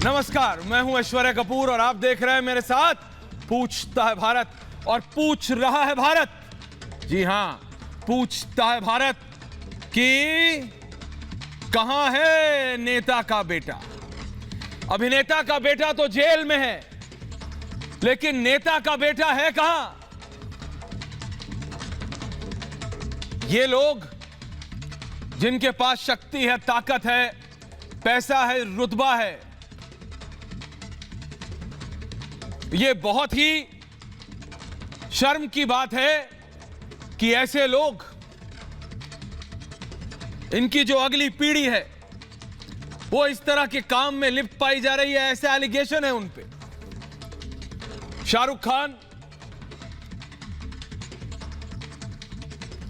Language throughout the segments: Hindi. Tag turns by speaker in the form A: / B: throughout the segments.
A: नमस्कार, मैं हूं ऐश्वर्या कपूर और आप देख रहे हैं मेरे साथ पूछता है भारत। और पूछ रहा है भारत, जी हां, पूछता है भारत कि कहां है नेता का बेटा। अभिनेता का बेटा तो जेल में है, लेकिन नेता का बेटा है कहां? ये लोग जिनके पास शक्ति है, ताकत है, पैसा है, रुतबा है, ये बहुत ही शर्म की बात है कि ऐसे लोग, इनकी जो अगली पीढ़ी है वो इस तरह के काम में लिप्त पाई जा रही है। ऐसे एलिगेशन है उन पे। शाहरुख खान,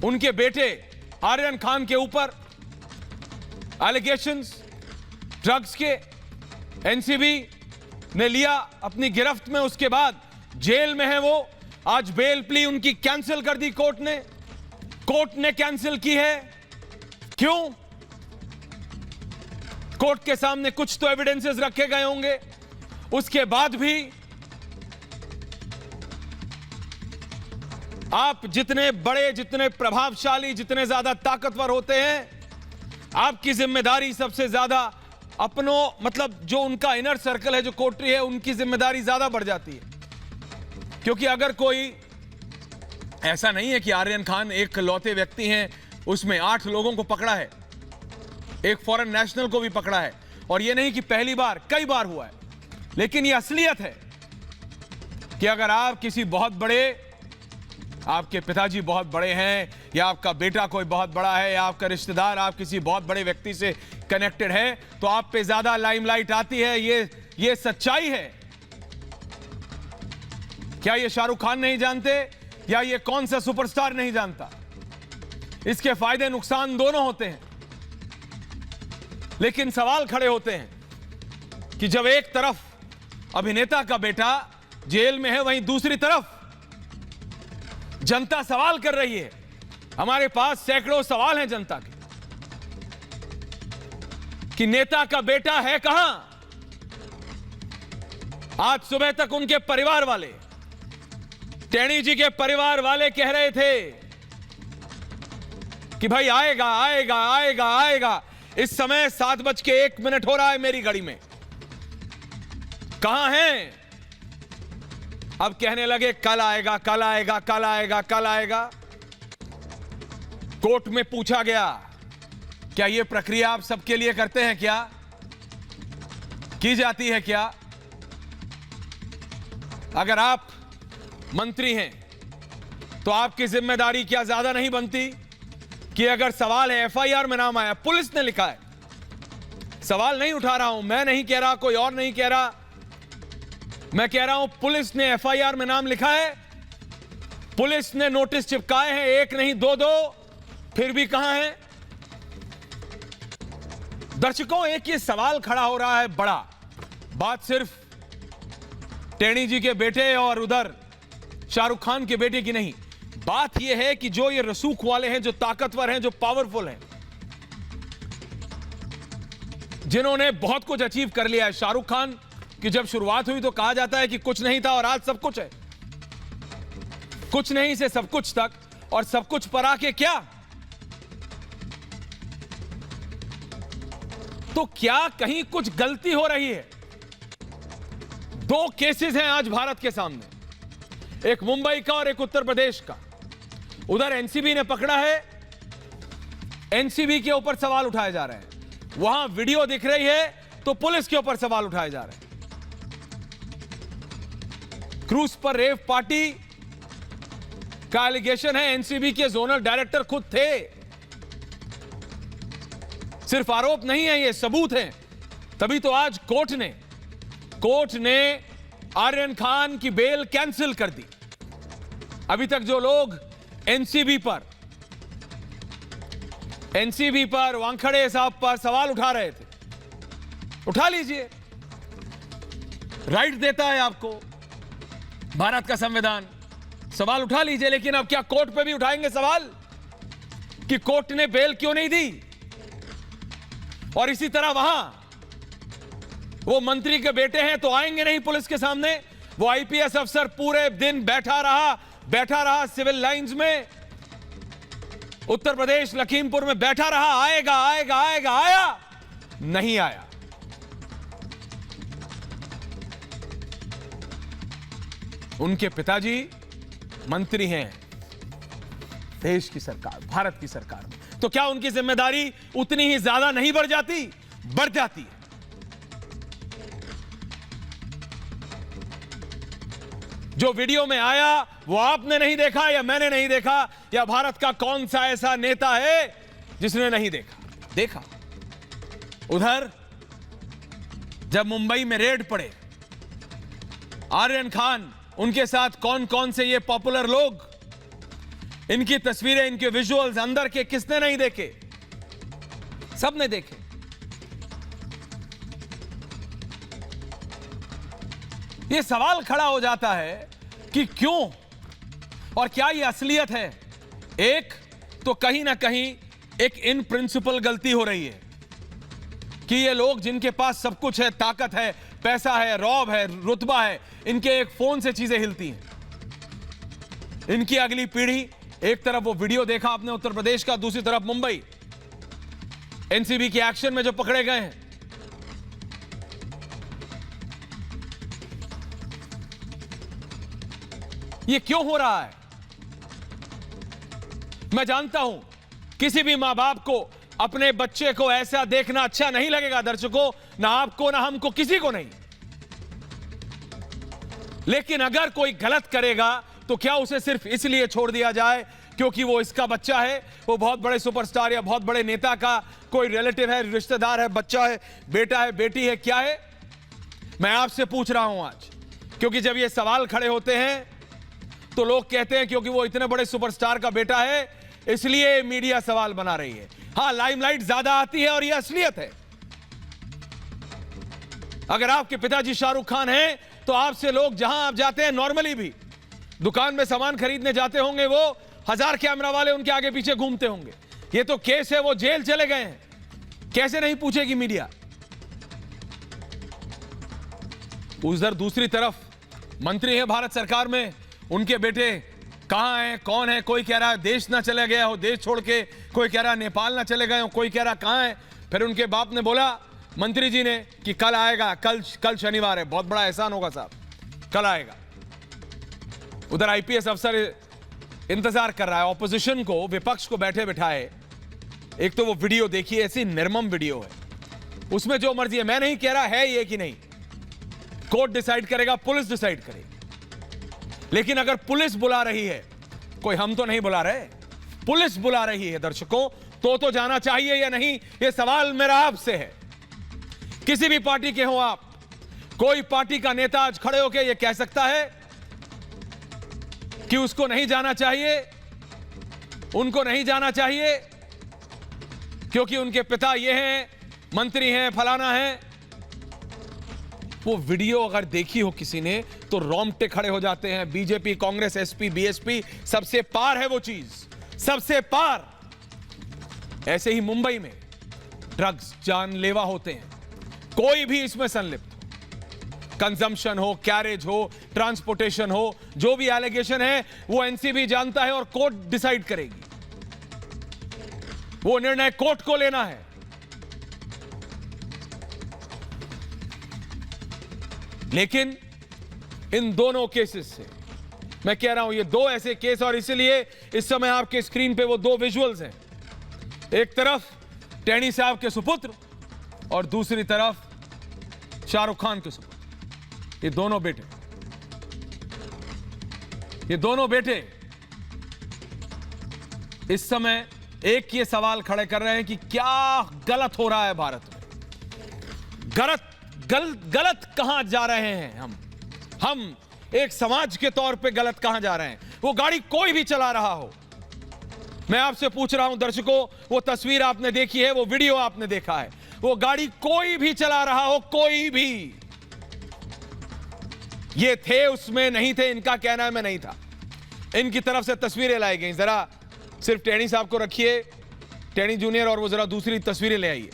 A: उनके बेटे आर्यन खान के ऊपर एलिगेशंस, ड्रग्स के, एनसीबी ने लिया अपनी गिरफ्त में, उसके बाद जेल में है वो। आज बेल प्ली उनकी कैंसिल कर दी कोर्ट ने। कोर्ट ने कैंसिल की है, क्यों? कोर्ट के सामने कुछ तो एविडेंसेस रखे गए होंगे, उसके बाद भी आप जितने बड़े, जितने प्रभावशाली, जितने ज्यादा ताकतवर होते हैं, आपकी जिम्मेदारी सबसे ज्यादा अपनों, मतलब जो उनका इनर सर्कल है, जो कोटरी है, उनकी जिम्मेदारी ज्यादा बढ़ जाती है। क्योंकि अगर कोई, ऐसा नहीं है कि आर्यन खान एक लौते व्यक्ति हैं, उसमें 8 लोगों को पकड़ा है, एक फॉरेन नेशनल को भी पकड़ा है, और यह नहीं कि पहली बार, कई बार हुआ है। लेकिन यह असलियत है कि अगर आप किसी बहुत बड़े, आपके पिताजी बहुत बड़े हैं, या आपका बेटा कोई बहुत बड़ा है, या आपका रिश्तेदार, आप किसी बहुत बड़े व्यक्ति से कनेक्टेड है, तो आप पे ज्यादा लाइमलाइट आती है। ये सच्चाई है। क्या ये शाहरुख खान नहीं जानते, या ये कौन सा सुपरस्टार नहीं जानता? इसके फायदे नुकसान दोनों होते हैं। लेकिन सवाल खड़े होते हैं कि जब एक तरफ अभिनेता का बेटा जेल में है, वहीं दूसरी तरफ जनता सवाल कर रही है। हमारे पास सैकड़ों सवाल हैं जनता के कि नेता का बेटा है कहां? आज सुबह तक उनके परिवार वाले, टेणी जी के परिवार वाले कह रहे थे कि भाई आएगा आएगा आएगा आएगा। इस समय 7:01 हो रहा है मेरी घड़ी में। कहां हैं? अब कहने लगे कल आएगा, कल आएगा, कल आएगा, कल आएगा। कोर्ट में पूछा गया, क्या यह प्रक्रिया आप सबके लिए करते हैं? क्या की जाती है? क्या अगर आप मंत्री हैं तो आपकी जिम्मेदारी क्या ज्यादा नहीं बनती कि अगर सवाल है, एफआईआर में नाम आया, पुलिस ने लिखा है, सवाल नहीं उठा रहा हूं, मैं नहीं कह रहा, कोई और नहीं कह रहा, मैं कह रहा हूं पुलिस ने एफआईआर में नाम लिखा है, पुलिस ने नोटिस चिपकाए हैं, एक नहीं दो, फिर भी कहां है? दर्शकों, एक ये सवाल खड़ा हो रहा है बड़ा। बात सिर्फ टेणी जी के बेटे और उधर शाहरुख खान के बेटे की नहीं, बात यह है कि जो ये रसूख वाले हैं, जो ताकतवर हैं, जो पावरफुल हैं, जिन्होंने बहुत कुछ अचीव कर लिया है। शाहरुख खान की जब शुरुआत हुई तो कहा जाता है कि कुछ नहीं था और आज सब कुछ है। कुछ नहीं से सब कुछ तक, और सब कुछ पर आके क्या? तो क्या कहीं कुछ गलती हो रही है? 2 केसेस हैं आज भारत के सामने, एक मुंबई का और एक उत्तर प्रदेश का। उधर एनसीबी ने पकड़ा है, एनसीबी के ऊपर सवाल उठाए जा रहे हैं। वहां वीडियो दिख रही है तो पुलिस के ऊपर सवाल उठाए जा रहे हैं। क्रूज पर रेव पार्टी का एलिगेशन है, एनसीबी के जोनल डायरेक्टर खुद थे। सिर्फ आरोप नहीं है, ये सबूत है। तभी तो आज कोर्ट ने आर्यन खान की बेल कैंसिल कर दी। अभी तक जो लोग एनसीबी पर वानखेड़े साहब पर सवाल उठा रहे थे, उठा लीजिए, राइट देता है आपको भारत का संविधान, सवाल उठा लीजिए। लेकिन अब क्या कोर्ट पे भी उठाएंगे सवाल कि कोर्ट ने बेल क्यों नहीं दी? और इसी तरह वहां वो मंत्री के बेटे हैं तो आएंगे नहीं पुलिस के सामने। वो आईपीएस अफसर पूरे दिन बैठा रहा सिविल लाइंस में, उत्तर प्रदेश लखीमपुर में बैठा रहा, आएगा आएगा आएगा, आया नहीं आया। उनके पिताजी मंत्री हैं देश की सरकार, भारत की सरकार में, तो क्या उनकी जिम्मेदारी उतनी ही ज्यादा नहीं बढ़ जाती? बढ़ जाती है। जो वीडियो में आया वो आपने नहीं देखा या मैंने नहीं देखा, या भारत का कौन सा ऐसा नेता है जिसने नहीं देखा? उधर जब मुंबई में रेड पड़े, आर्यन खान, उनके साथ कौन कौन से ये पॉपुलर लोग, इनकी तस्वीरें, इनके विजुअल्स अंदर के किसने नहीं देखे? सबने देखे। ये सवाल खड़ा हो जाता है कि क्यों और क्या ये असलियत है? एक तो कहीं ना कहीं एक इन प्रिंसिपल गलती हो रही है कि ये लोग जिनके पास सब कुछ है, ताकत है, पैसा है, रौब है, रुतबा है, इनके एक फोन से चीजें हिलती हैं। इनकी अगली पीढ़ी, एक तरफ वो वीडियो देखा आपने उत्तर प्रदेश का, दूसरी तरफ मुंबई एनसीबी के एक्शन में जो पकड़े गए हैं। ये क्यों हो रहा है? मैं जानता हूं किसी भी मां बाप को अपने बच्चे को ऐसा देखना अच्छा नहीं लगेगा दर्शकों, ना आपको ना हमको, किसी को नहीं। लेकिन अगर कोई गलत करेगा तो क्या उसे सिर्फ इसलिए छोड़ दिया जाए क्योंकि वो इसका बच्चा है, वो बहुत बड़े सुपरस्टार या बहुत बड़े नेता का कोई रिलेटिव है, रिश्तेदार है, बच्चा है, बेटा है, बेटी है, क्या है? मैं आपसे पूछ रहा हूं आज, क्योंकि जब ये सवाल खड़े होते हैं तो लोग कहते हैं क्योंकि वो इतने बड़े सुपरस्टार का बेटा है इसलिए मीडिया सवाल बना रही है। हां, लाइमलाइट ज्यादा आती है और ये असलियत है। अगर आपके पिताजी शाहरुख खान हैं तो आपसे लोग जहां आप जाते हैं, नॉर्मली भी दुकान में सामान खरीदने जाते होंगे, वो 1000 कैमरा वाले उनके आगे पीछे घूमते होंगे। ये तो केस है, वो जेल चले गए हैं, कैसे नहीं पूछेगी मीडिया? उधर दूसरी तरफ मंत्री है भारत सरकार में, उनके बेटे कहां हैं, कौन है? कोई कह रहा है देश ना चले गया हो, देश छोड़ के, कोई कह रहा है नेपाल ना चले गए हो, कोई कह रहा कहां है। फिर उनके बाप ने बोला, मंत्री जी ने, कि कल आएगा, कल शनिवार है, बहुत बड़ा एहसान होगा साहब, कल आएगा। उधर आईपीएस अफसर इंतजार कर रहा है ऑपोजिशन को, विपक्ष को बैठे बिठाए। एक तो वो वीडियो देखिए, ऐसी निर्मम वीडियो है, उसमें जो मर्जी है, मैं नहीं कह रहा है ये कि नहीं, कोर्ट डिसाइड करेगा, पुलिस डिसाइड करेगी। लेकिन अगर पुलिस बुला रही है, कोई हम तो नहीं बुला रहे, पुलिस बुला रही है दर्शकों, तो जाना चाहिए या नहीं? यह सवाल मेरा आपसे है। किसी भी पार्टी के हो आप, कोई पार्टी का नेता आज खड़े होकर यह कह सकता है कि उसको नहीं जाना चाहिए, उनको नहीं जाना चाहिए क्योंकि उनके पिता ये हैं, मंत्री हैं, फलाना है? वो वीडियो अगर देखी हो किसी ने तो रोंगटे खड़े हो जाते हैं। बीजेपी, कांग्रेस, एसपी, बीएसपी, सबसे पार है वो चीज, सबसे पार। ऐसे ही मुंबई में ड्रग्स जानलेवा होते हैं, कोई भी इसमें संलिप्त, कंजम्पशन हो, कैरेज हो, ट्रांसपोर्टेशन हो, जो भी एलिगेशन है वो एनसीबी जानता है और कोर्ट डिसाइड करेगी। वो निर्णय कोर्ट को लेना है। लेकिन इन दोनों केसेस से मैं कह रहा हूं, ये दो ऐसे केस, और इसलिए इस समय आपके स्क्रीन पे वो दो विजुअल्स हैं। एक तरफ टेनी साहब के सुपुत्र और दूसरी तरफ शाहरुख खान के सुपुत्र। ये दोनों बेटे इस समय एक ये सवाल खड़े कर रहे हैं कि क्या गलत हो रहा है भारत में, गलत कहां जा रहे हैं हम एक समाज के तौर पे गलत कहां जा रहे हैं? वो गाड़ी कोई भी चला रहा हो, मैं आपसे पूछ रहा हूं दर्शकों, वो तस्वीर आपने देखी है, वो वीडियो आपने देखा है, वो गाड़ी कोई भी चला रहा हो, कोई भी, ये थे उसमें, नहीं थे, इनका कहना है मैं नहीं था, इनकी तरफ से तस्वीरें लाई गई। जरा सिर्फ टेनी साहब को रखिए, टेनी जूनियर, और वो जरा दूसरी तस्वीरें ले आइए।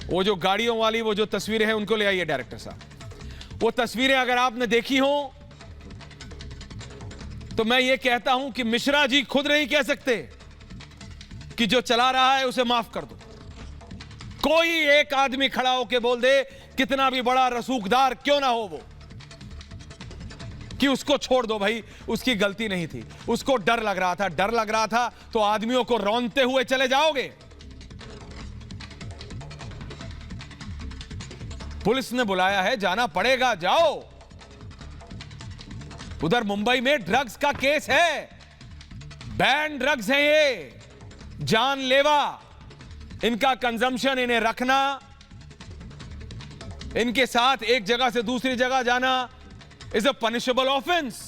A: वो जो गाड़ियों वाली वो जो तस्वीरें हैं उनको ले आइए डायरेक्टर साहब। वो तस्वीरें अगर आपने देखी हो तो मैं ये कहता हूं कि मिश्रा जी खुद नहीं कह सकते कि जो चला रहा है उसे माफ कर दो। कोई एक आदमी खड़ा होकर बोल दे, कितना भी बड़ा रसूखदार क्यों ना हो वो, कि उसको छोड़ दो भाई, उसकी गलती नहीं थी, उसको डर लग रहा था। डर लग रहा था तो आदमियों को रौंदते हुए चले जाओगे? पुलिस ने बुलाया है, जाना पड़ेगा, जाओ। उधर मुंबई में ड्रग्स का केस है, बैन ड्रग्स है ये, जानलेवा। इनका कंजम्पशन, इन्हें रखना, इनके साथ एक जगह से दूसरी जगह जाना इज अ पनिशेबल ऑफेंस।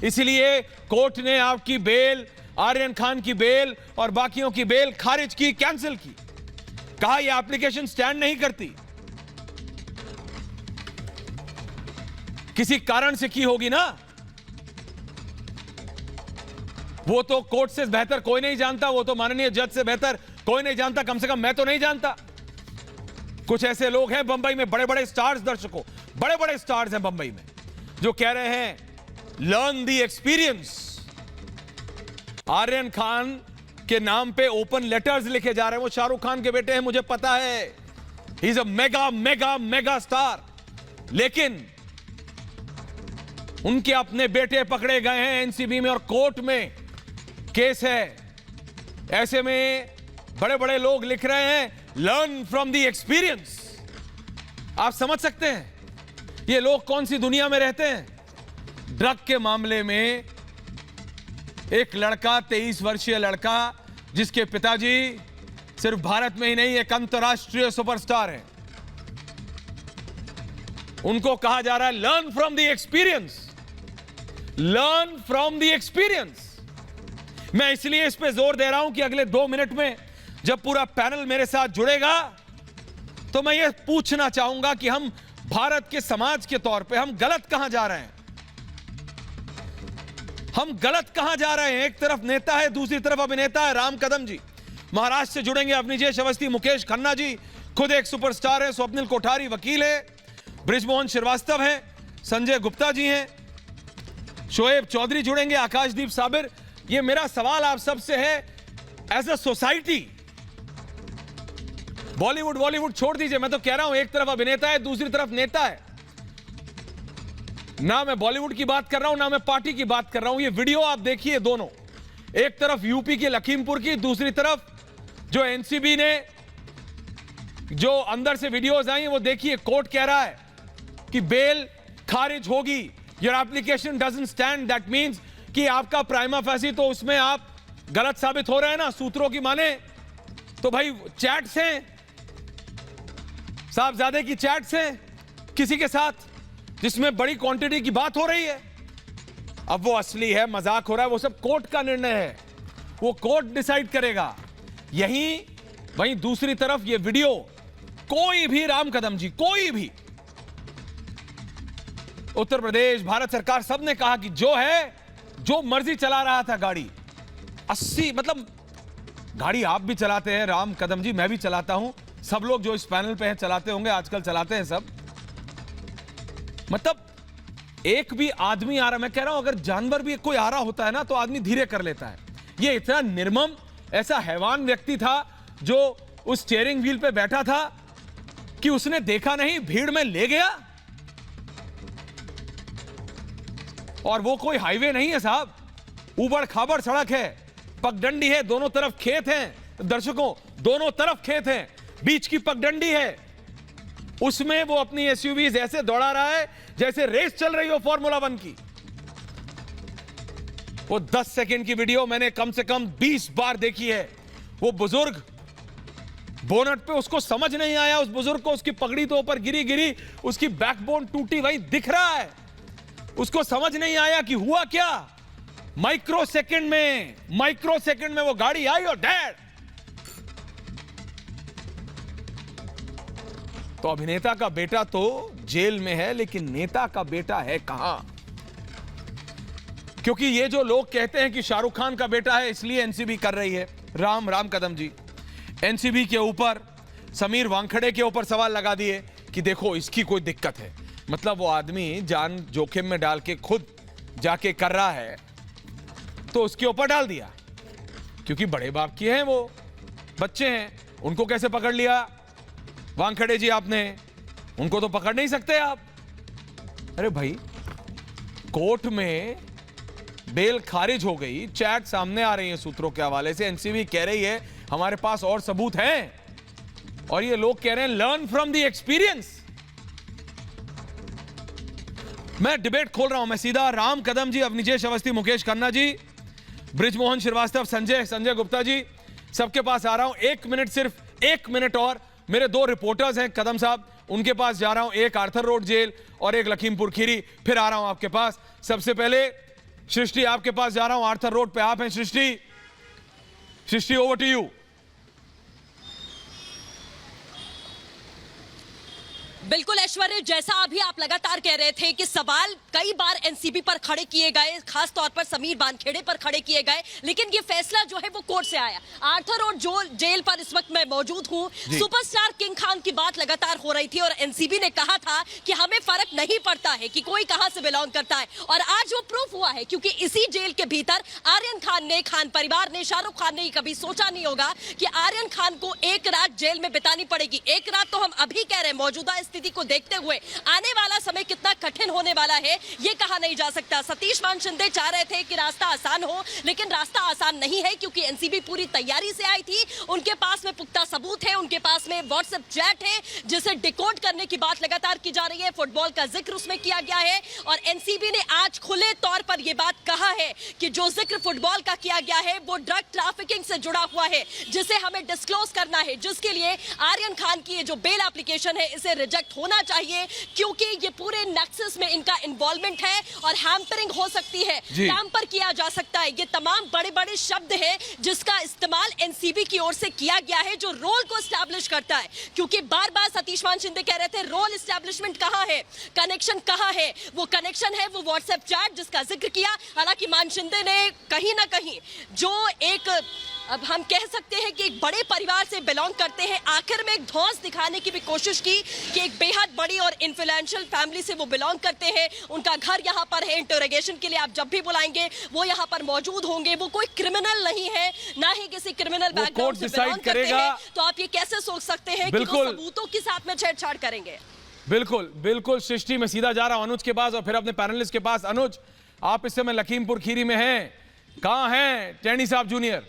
A: इसलिए कोर्ट ने आपकी बेल, आर्यन खान की बेल और बाकियों की बेल खारिज की, कैंसिल की। कहा यह एप्लीकेशन स्टैंड नहीं करती। किसी कारण से की होगी ना, वो तो कोर्ट से बेहतर कोई नहीं जानता, वो तो माननीय जज से बेहतर कोई नहीं जानता, कम से कम मैं तो नहीं जानता। कुछ ऐसे लोग हैं बंबई में, बड़े बड़े स्टार्स, दर्शकों, बड़े बड़े स्टार्स हैं बंबई में, जो कह रहे हैं learn the experience. Aryan Khan के नाम पे ओपन लेटर्स लिखे जा रहे हैं। वो शाहरुख खान के बेटे हैं, मुझे पता है, he is a mega mega mega star, लेकिन उनके अपने बेटे पकड़े गए हैं एनसीबी में और कोर्ट में केस है। ऐसे में बड़े बड़े लोग लिख रहे हैं लर्न फ्रॉम द एक्सपीरियंस। आप समझ सकते हैं ये लोग कौन सी दुनिया में रहते हैं। ड्रग के मामले में एक लड़का, 23 वर्षीय लड़का, जिसके पिताजी सिर्फ भारत में ही नहीं एक अंतरराष्ट्रीय सुपरस्टार हैं, उनको कहा जा रहा है learn from the experience, learn from the experience. मैं इसलिए इस पे जोर दे रहा हूं कि अगले 2 मिनट में जब पूरा पैनल मेरे साथ जुड़ेगा तो मैं ये पूछना चाहूंगा कि हम भारत के समाज के तौर पे हम गलत कहां जा रहे हैं। हम गलत कहां जा रहे हैं। एक तरफ नेता है, दूसरी तरफ अभिनेता है। राम कदम जी महाराष्ट्र से जुड़ेंगे, अवनीजेश अवस्थी, मुकेश खन्ना जी खुद एक सुपरस्टार है, स्वप्निल कोठारी वकील है, ब्रिजमोहन श्रीवास्तव है, संजय गुप्ता जी हैं, शोएब चौधरी जुड़ेंगे, आकाशदीप साबिर। ये मेरा सवाल आप सबसे है, एज अ सोसाइटी, बॉलीवुड छोड़ दीजिए, मैं तो कह रहा हूं एक तरफ अभिनेता है, दूसरी तरफ नेता है। ना मैं बॉलीवुड की बात कर रहा हूं, ना मैं पार्टी की बात कर रहा हूं। ये वीडियो आप देखिए दोनों, एक तरफ यूपी के लखीमपुर की, दूसरी तरफ जो एनसीबी ने जो अंदर से वीडियोस आई वो देखिए। कोर्ट कह रहा है कि बेल खारिज होगी, your application doesn't stand, that means कि आपका प्राइमा फेसी, तो उसमें आप गलत साबित हो रहे हैं ना, सूत्रों की माने तो भाई चैट्स हैं, साहबजादे की चैट्स हैं किसी के साथ, जिसमें बड़ी क्वांटिटी की बात हो रही है। अब वो असली है, मजाक हो रहा है, वो सब कोर्ट का निर्णय है, वो कोर्ट डिसाइड करेगा। यहीं वहीं दूसरी तरफ ये वीडियो, कोई भी राम कदम जी, कोई भी, उत्तर प्रदेश, भारत सरकार, सबने कहा कि जो है, जो मर्जी चला रहा था गाड़ी, 80, मतलब गाड़ी आप भी चलाते हैं राम कदम जी, मैं भी चलाता हूं, सब लोग जो इस पैनल पे हैं चलाते होंगे, आजकल चलाते हैं सब। मतलब एक भी आदमी आ रहा, मैं कह रहा हूं अगर जानवर भी कोई आ रहा होता है ना तो आदमी धीरे कर लेता है। ये इतना निर्मम, ऐसा हैवान व्यक्ति था जो उस स्टीयरिंग व्हील पे बैठा था कि उसने देखा नहीं, भीड़ में ले गया। और वो कोई हाईवे नहीं है साहब, ऊबड़ खाबड़ सड़क है, पगडंडी है, दोनों तरफ खेत हैं, दर्शकों दोनों तरफ खेत हैं, बीच की पगडंडी है, उसमें वो अपनी एसयूवीज ऐसे दौड़ा रहा है जैसे रेस चल रही हो फॉर्मूला 1 की। वो 10 सेकंड की वीडियो मैंने कम से कम 20 बार देखी है। वो बुजुर्ग बोनट पे, उसको समझ नहीं आया, उस बुजुर्ग को, उसकी पगड़ी तो ऊपर गिरी, उसकी बैकबोन टूटी, वही दिख रहा है, उसको समझ नहीं आया कि हुआ क्या। माइक्रो सेकंड में वो गाड़ी आई और डैड। तो अभिनेता का बेटा तो जेल में है, लेकिन नेता का बेटा है कहां? क्योंकि ये जो लोग कहते हैं कि शाहरुख खान का बेटा है इसलिए एनसीबी कर रही है, राम कदम जी, एनसीबी के ऊपर समीर वानखेड़े के ऊपर सवाल लगा दिए कि देखो इसकी कोई दिक्कत है। मतलब वो आदमी जान जोखिम में डाल के खुद जाके कर रहा है तो उसके ऊपर डाल दिया, क्योंकि बड़े बाप की हैं वो, बच्चे हैं, उनको कैसे पकड़ लिया वानखेड़े जी आपने? उनको तो पकड़ नहीं सकते आप। अरे भाई, कोर्ट में बेल खारिज हो गई, चैट सामने आ रही है सूत्रों के हवाले से, एनसीबी कह रही है हमारे पास और सबूत हैं, और ये लोग कह रहे हैं लर्न फ्रॉम द एक्सपीरियंस। मैं डिबेट खोल रहा हूं, मैं सीधा राम कदम जी, अवनिजेश अवस्थी, मुकेश खन्ना जी, ब्रिजमोहन श्रीवास्तव, संजय गुप्ता जी, सबके पास आ रहा हूं। 1 मिनट, सिर्फ 1 मिनट और। मेरे 2 रिपोर्टर्स हैं कदम साहब, उनके पास जा रहा हूं, एक आर्थर रोड जेल और एक लखीमपुर खीरी, फिर आ रहा हूं आपके पास। सबसे पहले सृष्टि आपके पास जा रहा हूं, आर्थर रोड पे आप हैं सृष्टि, ओवर टू यू।
B: बिल्कुल ऐश्वर्य, जैसा अभी आप लगातार कह रहे थे कि सवाल कई बार एनसीबी पर खड़े किए गए, खास तौर पर समीर वानखेड़े पर खड़े किए गए, लेकिन ये फैसला जो है वो कोर्ट से आया। आर्थर रोड जेल पर इस वक्त मैं मौजूद हूं। सुपरस्टार किंग खान की बात लगातार हो रही थी और एनसीबी ने कहा था कि हमें फर्क नहीं पड़ता है कि कोई कहां से बिलोंग करता है, और आज वो प्रूफ हुआ है, क्योंकि इसी जेल के भीतर आर्यन खान ने, खान परिवार ने, शाहरुख खान ने कभी सोचा नहीं होगा कि आर्यन खान को एक रात जेल में बितानी पड़ेगी। एक रात तो हम अभी कह रहे हैं, मौजूदा स्थिति को देखते हुए आने वाला समय कितना कठिन होने वाला है ये कहा नहीं जा सकता। सतीश मान शिंदे चाह रहे थे कि रास्ता आसान हो, लेकिन रास्ता आसान नहीं है, क्योंकि एनसीबी पूरी तैयारी से आई थी। उनके पास में पुख्ता सबूत है, उनके पास में व्हाट्सएप चैट है जिसे डिकोड करने की बात लगातार की जा रही है, फुटबॉल का जिक्र उसमें किया गया है, और एनसीबी ने आज खुले तौर पर यह बात कहा है कि जो जिक्र फुटबॉल का किया गया है वो ड्रग ट्रैफिकिंग से जुड़ा हुआ है, जिसे हमें डिस्क्लोज करना है, जिसके लिए आर्यन खान की ये जो बेल एप्लीकेशन है इसे रिजेक्ट होना चाहिए, क्योंकि ये पूरे नेक्सस में इनका इन्वॉल्वमेंट है और हैम्परिंग हो सकती है, टैम्पर किया जा सकता है। ये तमाम बड़े बड़े शब्द हैं जिसका इस्तेमाल एनसीबी की ओर से किया गया है, जो रोल को एस्टैब्लिश करता है, क्योंकि बार बार सतीश मान शिंदे कह रहे थे रोल एस्टैब्लिशमेंट कहां है, कनेक्शन कहां है। वो कनेक्शन है वो व्हाट्सएप चैट जिसका जिक्र किया। हालांकि मान शिंदे ने कहीं ना कहीं जो एक, अब हम कह सकते हैं कि एक बड़े परिवार से बिलोंग करते हैं, आखिर में एक धौंस दिखाने की भी कोशिश की कि एक बेहद बड़ी और इन्फ्लुएंशियल फैमिली से वो बिलोंग करते हैं, उनका घर यहाँ पर है, इंटरोगेशन के लिए आप जब भी बुलाएंगे वो यहाँ पर मौजूद होंगे, वो कोई क्रिमिनल नहीं है, ना ही किसी क्रिमिनल बैकग्राउंड से बिलोंग करते हैं। तो आप ये कैसे सोच सकते हैं कि वो सबूतों के साथ में छेड़छाड़ करेंगे?
A: बिल्कुल सृष्टि, में सीधा जा रहा हूं अनुज के पास और फिर अपने पैनलिस्ट के पास। अनुज, आप इस समय लखीमपुर खीरी में हैं, कहां हैं टैनी साहब जूनियर?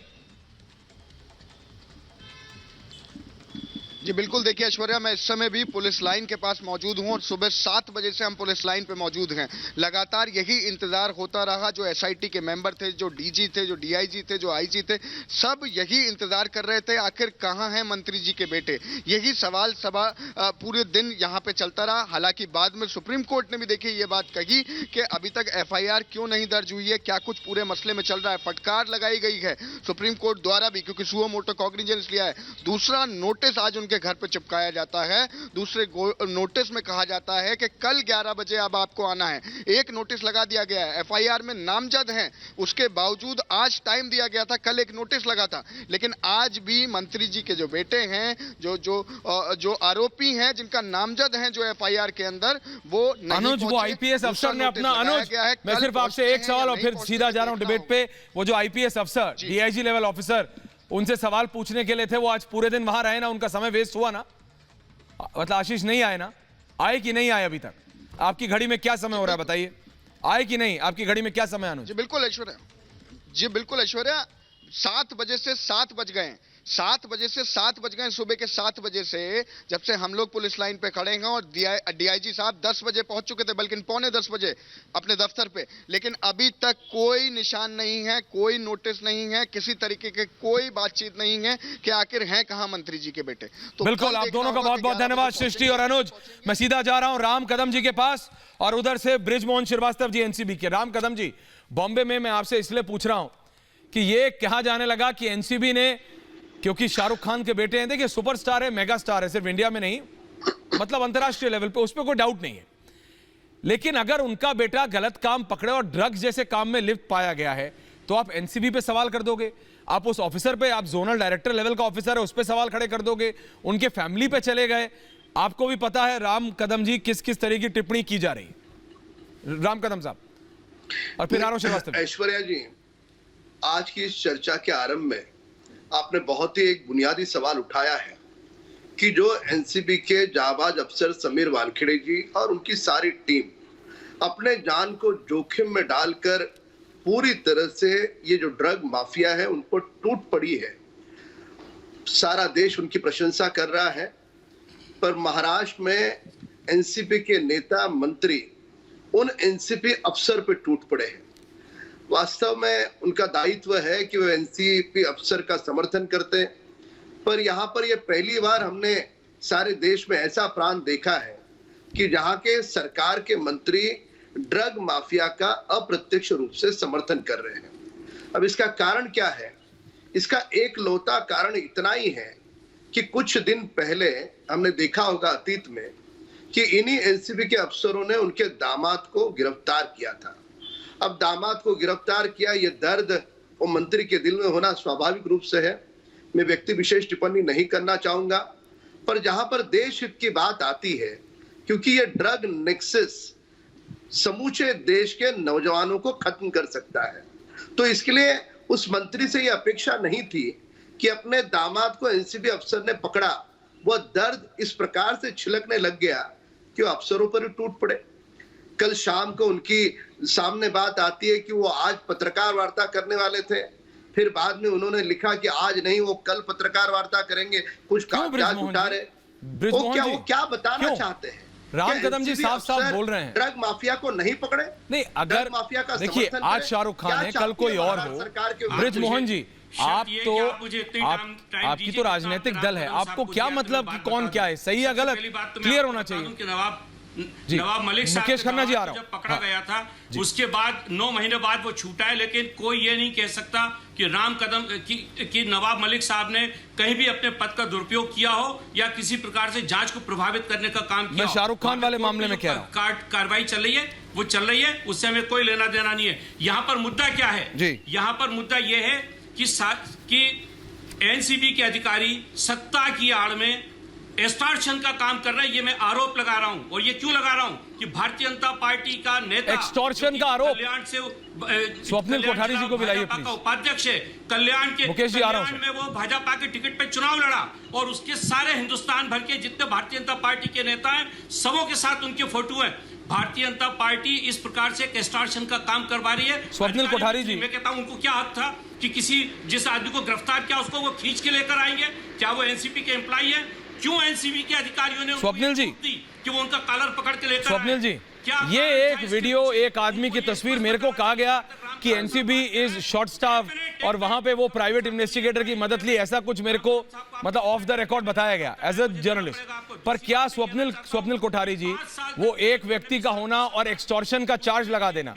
C: जी बिल्कुल, देखिए ऐश्वर्या, मैं इस समय भी पुलिस लाइन के पास मौजूद हूं और सुबह 7 बजे से हम पुलिस लाइन पे मौजूद हैं। लगातार यही इंतजार होता रहा, जो एसआईटी के मेंबर थे, जो डीजी थे, जो डीआईजी थे, जो आईजी थे, सब यही इंतजार कर रहे थे आखिर कहां हैं मंत्री जी के बेटे। यही सवाल सभा पूरे दिन यहाँ पे चलता रहा। हालांकि बाद में सुप्रीम कोर्ट ने भी देखिए ये बात कही कि अभी तक एफआईआर क्यों नहीं दर्ज हुई है, क्या कुछ पूरे मसले में चल रहा है। फटकार लगाई गई है सुप्रीम कोर्ट द्वारा भी, क्योंकि सुओ मोटो कॉग्निजेंस लिया है। दूसरा नोटिस आज उनके घर पे चिपकाया जाता है। दूसरे नोटिस में कहा जाता है कि कल 11 बजे अब आपको आना है। एक नोटिस लगा दिया गया है, एफआईआर में नामजद हैं, उसके बावजूद आज टाइम दिया गया था, कल एक नोटिस लगा था, लेकिन आज भी मंत्री जी के जो बेटे हैं, जो आरोपी हैं, जिनका नामजद हैं जो एफआईआर के अंदर, वो नहीं।
A: अनुज, वो आईपीएस अफसर ने अपना, अनुज मैं सिर्फ आपसे एक सवाल और फिर सीधा जा रहा हूं डिबेट पे। वो जो आईपीएस अफसर, डीआईजी लेवल ऑफिसर, उनसे सवाल पूछने के लिए थे, वो आज पूरे दिन वहां रहे ना, उनका समय वेस्ट हुआ ना? मतलब आशीष नहीं आए ना? आए कि नहीं आए अभी तक? आपकी घड़ी में क्या समय हो रहा है बताइए, आए कि नहीं? आपकी घड़ी में क्या समय अनुज?
C: जी बिल्कुल ऐश्वर्या, 7 बजे से 7 बज गए, 7 बजे से 7 बज गए, सुबह के 7 बजे से जब से हम लोग पुलिस लाइन पे खड़े हैं, और डीआईजी साहब 10 बजे पहुंच चुके थे, बल्कि पौने 10 बजे अपने दफ्तर पे, लेकिन अभी तक कोई निशान नहीं है, कोई नोटिस नहीं है, किसी तरीके के कोई बातचीत नहीं है कि आखिर हैं कहां मंत्री जी के बेटे। तो
A: बिल्कुल, आप दोनों का बहुत बहुत धन्यवाद सृष्टि और अनुज। मैं सीधा जा रहा हूं राम कदम जी के पास और उधर से ब्रिजमोहन श्रीवास्तव जी एनसीबी के। राम कदम जी, बॉम्बे में मैं आपसे इसलिए पूछ रहा हूं कि ये कहा जाने लगा कि एनसीबी ने, क्योंकि शाहरुख खान के बेटे हैं, देखिए सुपरस्टार है, मेगा स्टार है, सिर्फ इंडिया में नहीं, मतलब अंतरराष्ट्रीय लेवल पे, उस पर कोई डाउट नहीं है, लेकिन अगर उनका बेटा गलत काम पकड़े और ड्रग्स जैसे काम में लिप्त पाया गया है तो आप एनसीबी पे सवाल कर दोगे। आप उस ऑफिसर पे, आप जोनल डायरेक्टर लेवल का ऑफिसर है, उस पे सवाल खड़े कर दोगे, उनके फैमिली पे चले गए। आपको भी पता है राम कदम जी किस किस तरह की टिप्पणी की जा रही है। राम कदम साहब और फिर आरोप श्रीवास्तव।
D: ऐश्वर्या जी, आज की इस चर्चा के आरंभ में आपने बहुत ही एक बुनियादी सवाल उठाया है कि जो एनसीबी के जाबाज अफसर समीर वानखेड़े जी और उनकी सारी टीम अपने जान को जोखिम में डालकर पूरी तरह से ये जो ड्रग माफिया है उनको टूट पड़ी है। सारा देश उनकी प्रशंसा कर रहा है, पर महाराष्ट्र में एनसीपी के नेता मंत्री उन एनसीपी अफसर पे टूट पड़े हैं। वास्तव में उनका दायित्व है कि वो एनसीपी अफसर का समर्थन करते हैं, पर यहाँ पर ये पहली बार हमने सारे देश में ऐसा प्रांत देखा है कि जहाँ के सरकार के मंत्री ड्रग माफिया का अप्रत्यक्ष रूप से समर्थन कर रहे हैं। अब इसका कारण क्या है? इसका एक लौता कारण इतना ही है कि कुछ दिन पहले हमने देखा होगा अतीत में कि इन्हीं एनसीबी के अफसरों ने उनके दामाद को गिरफ्तार किया था। अब दामाद को गिरफ्तार किया, ये दर्द वो मंत्री के दिल में होना स्वाभाविक रूप से है। मैं व्यक्ति विशेष टिप्पणी नहीं करना चाहूंगा, पर जहां पर देश हित की बात आती है, क्योंकि ये ड्रग नेक्सस समूचे देश के नौजवानों को खत्म कर सकता है, तो इसके लिए उस मंत्री से ये अपेक्षा नहीं थी कि अपने दामाद को एनसीबी अफसर ने पकड़ा, वह दर्द इस प्रकार से छिलकने लग गया कि वो अफसरों पर ही टूट पड़े। कल शाम को उनकी सामने बात आती है कि वो आज पत्रकार वार्ता करने वाले थे, फिर बाद में उन्होंने लिखा कि आज नहीं, वो कल पत्रकार वार्ता करेंगे, कुछ कागजात उठा रहे। वो क्या बताना चाहते हैं?
A: राम कदम जी साफ साफ बोल रहे हैं
D: ड्रग माफिया को नहीं पकड़े।
A: नहीं, अगर
D: माफिया का
A: देखिए आज शाहरुख खान है, कल कोई और हो। ब्रिजमोहन जी, आप तो आपकी तो राजनीतिक दल है, आपको क्या मतलब कि कौन क्या है, सही या गलत, क्लियर होना चाहिए।
E: नवाब मलिक साहब
A: मुकेश खन्ना जी आ रहा
E: जब पकड़ा गया था, उसके बाद 9 महीने बाद वो छूटा है, लेकिन कोई ये नहीं कह सकता कि राम कदम कि नवाब मलिक साहब ने कहीं भी अपने पद का दुरुपयोग किया हो या किसी प्रकार से जांच को प्रभावित करने का काम किया।
A: मैं शाहरुख खान वाले मामले में कह रहा हूं,
E: कार्रवाई चल रही है, वो चल रही है, उससे हमें कोई लेना देना नहीं है। यहाँ पर मुद्दा क्या है? यहाँ पर मुद्दा यह है कि एनसीबी के अधिकारी सत्ता की आड़ में एक्सटॉर्शन का काम कर रहे हैं। ये मैं आरोप लगा रहा हूं, और ये क्यों लगा रहा हूं कि भारतीय जनता पार्टी का नेता
A: एक्सटॉर्शन का आरोप
E: कल्याण से
A: स्वप्निल कोठारी जी को बुलाइए प्लीज।
E: उपाध्यक्ष है कल्याण के,
A: मुकेश जी आ रहा हूं।
E: में वो भाजपा के टिकट पे चुनाव लड़ा, और उसके सारे हिंदुस्तान भर के जितने भारतीय जनता पार्टी के नेता हैं, सबों के साथ उनके फोटो है। भारतीय जनता पार्टी इस प्रकार से एक्सटॉर्शन का काम करवा रही है।
A: स्वप्निल कोठारी जी,
E: मैं कहता हूं उनको क्या हक था कि जिस आदमी को गिरफ्तार किया उसको वो खींच के लेकर आएंगे? क्या वो एनसीपी के एम्प्लॉई है? क्यों एनसीबी के अधिकारियों ने
A: स्वप्निल जी
E: कि वो उनका कॉलर पकड़ के लेकर
A: स्वप्निल जी, ये एक वीडियो, एक आदमी की तस्वीर मेरे को कहा गया कि एनसीबी इज शॉर्ट स्टाफ और वहां पे वो प्राइवेट इन्वेस्टिगेटर की मदद ली, ऐसा कुछ मेरे को मतलब ऑफ द रिकॉर्ड बताया गया एज अ जर्नलिस्ट। पर क्या स्वप्निल कोठारी जी, वो एक व्यक्ति का होना और एक्सटॉर्शन का चार्ज लगा देना,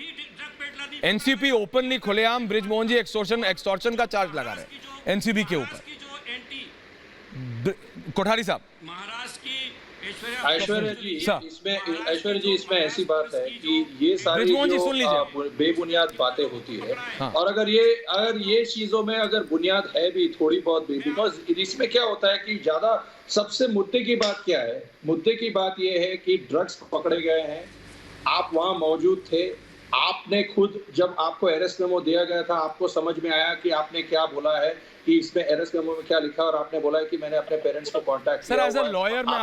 A: एनसीपी ओपनली खुलेआम ब्रिजमोहन जी एक्सटॉर्शन का चार्ज लगा रहे एनसीबी के ऊपर। कोठारी साहब,
E: महाराष्ट्र की
F: ऐश्वर्या जी इसमें ऐसी बात है कि ये सारी जो बेबुनियाद बातें होती है,
A: हाँ।
F: और अगर ये चीजों में अगर बुनियाद है भी थोड़ी बहुत भी, बिकॉज इसमें क्या होता है कि ज्यादा सबसे मुद्दे की बात क्या है? मुद्दे की बात ये है कि ड्रग्स पकड़े गए हैं, आप वहां मौजूद थे, आपने खुद जब आपको अरेस्ट मेमो दिया गया था, आपको समझ में आया कि आपने क्या बोला है, कि इसमें अरेस्ट मेमो में क्या लिखा, और आपने बोला है कि मैंने अपने पेरेंट्स को कांटेक्ट किया।
A: सर एज अ लॉयर मैं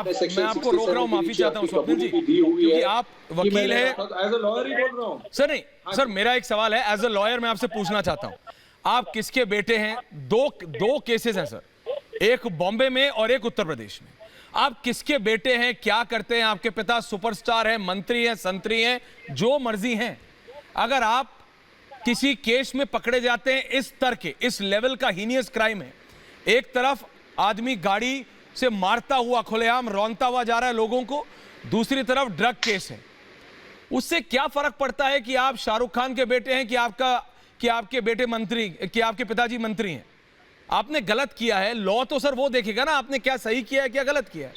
A: आपको रोक रहा हूं, माफी चाहता हूं स्वप्निल जी, क्योंकि आप वकील हैं।
F: एज अ लॉयर ही बोल रहा हूं
A: सर। नहीं सर, मेरा एक सवाल है, एज अ लॉयर मैं आपसे पूछना चाहता हूं, आप किसके बेटे हैं? दो केसेस हैं सर, एक बॉम्बे में और एक उत्तर प्रदेश में। आप किसके बेटे हैं, क्या करते हैं? आपके पिता सुपरस्टार हैं, मंत्री हैं, संतरी हैं, जो मर्जी हैं। अगर आप किसी केस में पकड़े जाते हैं, इस तरह के इस लेवल का हीनियस क्राइम है, एक तरफ आदमी गाड़ी से मारता हुआ खुलेआम रौंदता हुआ जा रहा है लोगों को, दूसरी तरफ ड्रग केस है, उससे क्या फर्क पड़ता है कि आप शाहरुख खान के बेटे हैं कि आपके बेटे मंत्री, कि आपके पिताजी मंत्री हैं? आपने गलत किया है, लॉ तो सर वो देखेगा ना आपने क्या सही किया है क्या गलत किया है।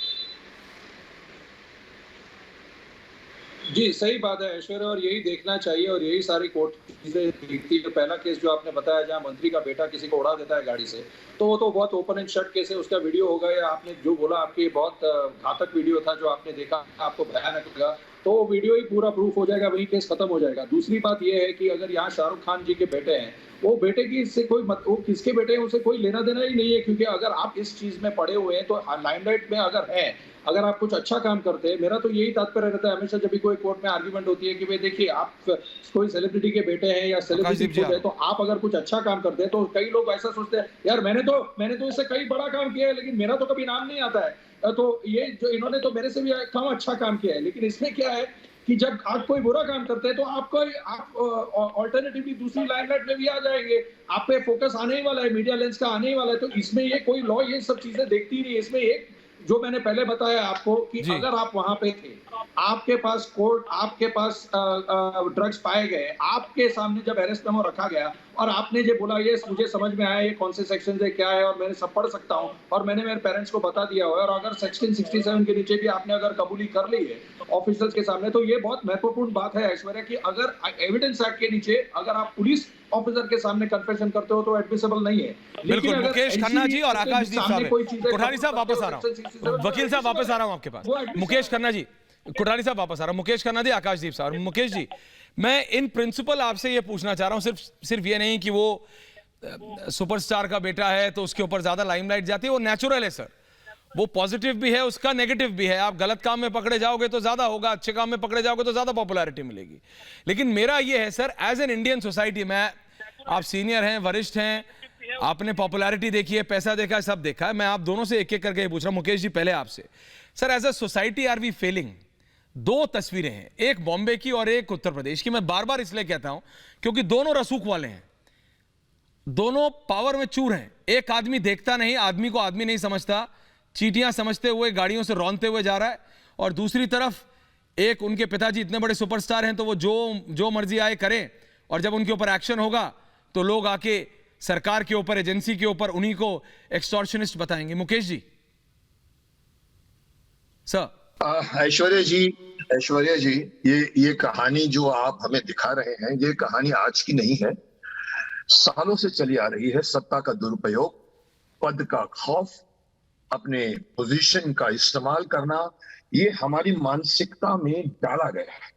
F: जी सही बात है ऐश्वर्या, और यही देखना चाहिए और यही सारी कोर्ट चीजें देखती है। पहला केस जो आपने बताया जहां मंत्री का बेटा किसी को उड़ा देता है गाड़ी से, तो वो तो बहुत ओपन एंड शट केस है, उसका वीडियो होगा या आपने जो बोला आपकी बहुत घातक वीडियो था जो आपने देखा, आपको भयानक लगा, तो वो वीडियो ही पूरा प्रूफ हो जाएगा, वही केस खत्म हो जाएगा। दूसरी बात ये है कि अगर यहाँ शाहरुख खान जी के बेटे हैं, वो बेटे की इससे कोई वो किसके बेटे हैं उसे कोई लेना देना ही नहीं है, क्योंकि अगर आप इस चीज में पड़े हुए हैं तो लाइमलाइट में अगर है, अगर आप कुछ अच्छा काम करते हैं, मेरा तो यही तात्पर्य रहता है हमेशा जब भी कोई कोर्ट में आर्ग्यूमेंट होती है कि भाई देखिए आप कोई सेलिब्रिटी के बेटे हैं या सेलिब्रिटी खुद है, तो आप अगर कुछ अच्छा काम करते हैं, तो कई लोग ऐसा सोचते हैं यार मैंने तो इससे कई बड़ा काम किया है लेकिन मेरा तो कभी नाम नहीं आता है, तो ये जो इन्होंने तो मेरे से भी कम अच्छा काम किया है। लेकिन इसमें क्या है कि जब आप कोई बुरा काम करते हैं तो आप ऑल्टरनेटिवली दूसरी लाइमलाइट में भी आ जाएंगे, आप पे फोकस आने ही वाला है, मीडिया लेंस का आने ही वाला है। तो इसमें ये कोई लॉ ये सब चीजें देखती नहीं है। इसमें एक जो मैंने पहले बताया आपको कि अगर आप वहां पे थे, आपके पास कोर्ट, आपके पास ड्रग्स पाए गए, आपके सामने जब अरेस्ट मेमो रखा गया और आपने जो बोला ये मुझे समझ में आया ये कौन से सेक्शन है क्या है और मैंने सब पढ़ सकता हूं और मैंने मेरे पेरेंट्स को बता दिया हुआ है, और अगर सेक्शन 67 के नीचे भी आपने अगर कबूली कर ली है ऑफिसर्स के सामने, तो ये बहुत महत्वपूर्ण बात है ऐश्वर्या कि अगर एविडेंस एक्ट के नीचे अगर आप पुलिस ऑफिसर के सामने कन्फेशन करते हो तो एडमिसेबल नहीं है।
A: बिल्कुल। मुकेश खन्ना जी और आकाश दीप साहब, कोठारी साहब वापस आ रहा हूं, वकील साहब वापस आ रहा हूं आपके पास, मुकेश खन्ना जी, कोठारी साहब वापस आ रहा हूं, मुकेश खन्ना जी, आकाश दीप साहब। मुकेश जी, मैं इन प्रिंसिपल आपसे ये पूछना चाह रहा हूं, सिर्फ ये नहीं कि वो सुपरस्टार का बेटा है तो उसके ऊपर ज्यादा लाइमलाइट जाती है, वो नेचुरल है सर, वो पॉजिटिव भी है उसका, नेगेटिव भी है। आप गलत काम में पकड़े जाओगे तो ज्यादा होगा, अच्छे काम में पकड़े जाओगे तो ज्यादा पॉपुलैरिटी मिलेगी। लेकिन मेरा ये है sir, as an Indian society, मैं, आप सीनियर हैं, वरिष्ठ हैं, आपने पॉपुलैरिटी देखी है, पैसा देखा है, सब देखा है, मैं आप दोनों से एक एक करके पूछ रहा हूं। मुकेश जी पहले आपसे, sir as a society are we failing? दो तस्वीरें हैं, एक बॉम्बे की और एक उत्तर प्रदेश की। मैं बार बार इसलिए कहता हूं क्योंकि दोनों रसूख वाले हैं, दोनों पावर में चूर हैं। एक आदमी देखता नहीं, आदमी को आदमी नहीं समझता, चीटियां समझते हुए गाड़ियों से रौंदते हुए जा रहा है, और दूसरी तरफ एक उनके पिताजी इतने बड़े सुपरस्टार हैं तो वो जो मर्जी आए करें, और जब उनके ऊपर एक्शन होगा तो लोग आके सरकार के ऊपर, एजेंसी के ऊपर उन्हीं को एक्सटॉर्शनिस्ट बताएंगे। मुकेश जी सर।
G: ऐश्वर्या जी, ये कहानी जो आप हमें दिखा रहे हैं, ये कहानी आज की नहीं है, सालों से चली आ रही है। सत्ता का दुरुपयोग, पद का खौफ, अपने पोजीशन का इस्तेमाल करना, ये हमारी मानसिकता में डाला गया है।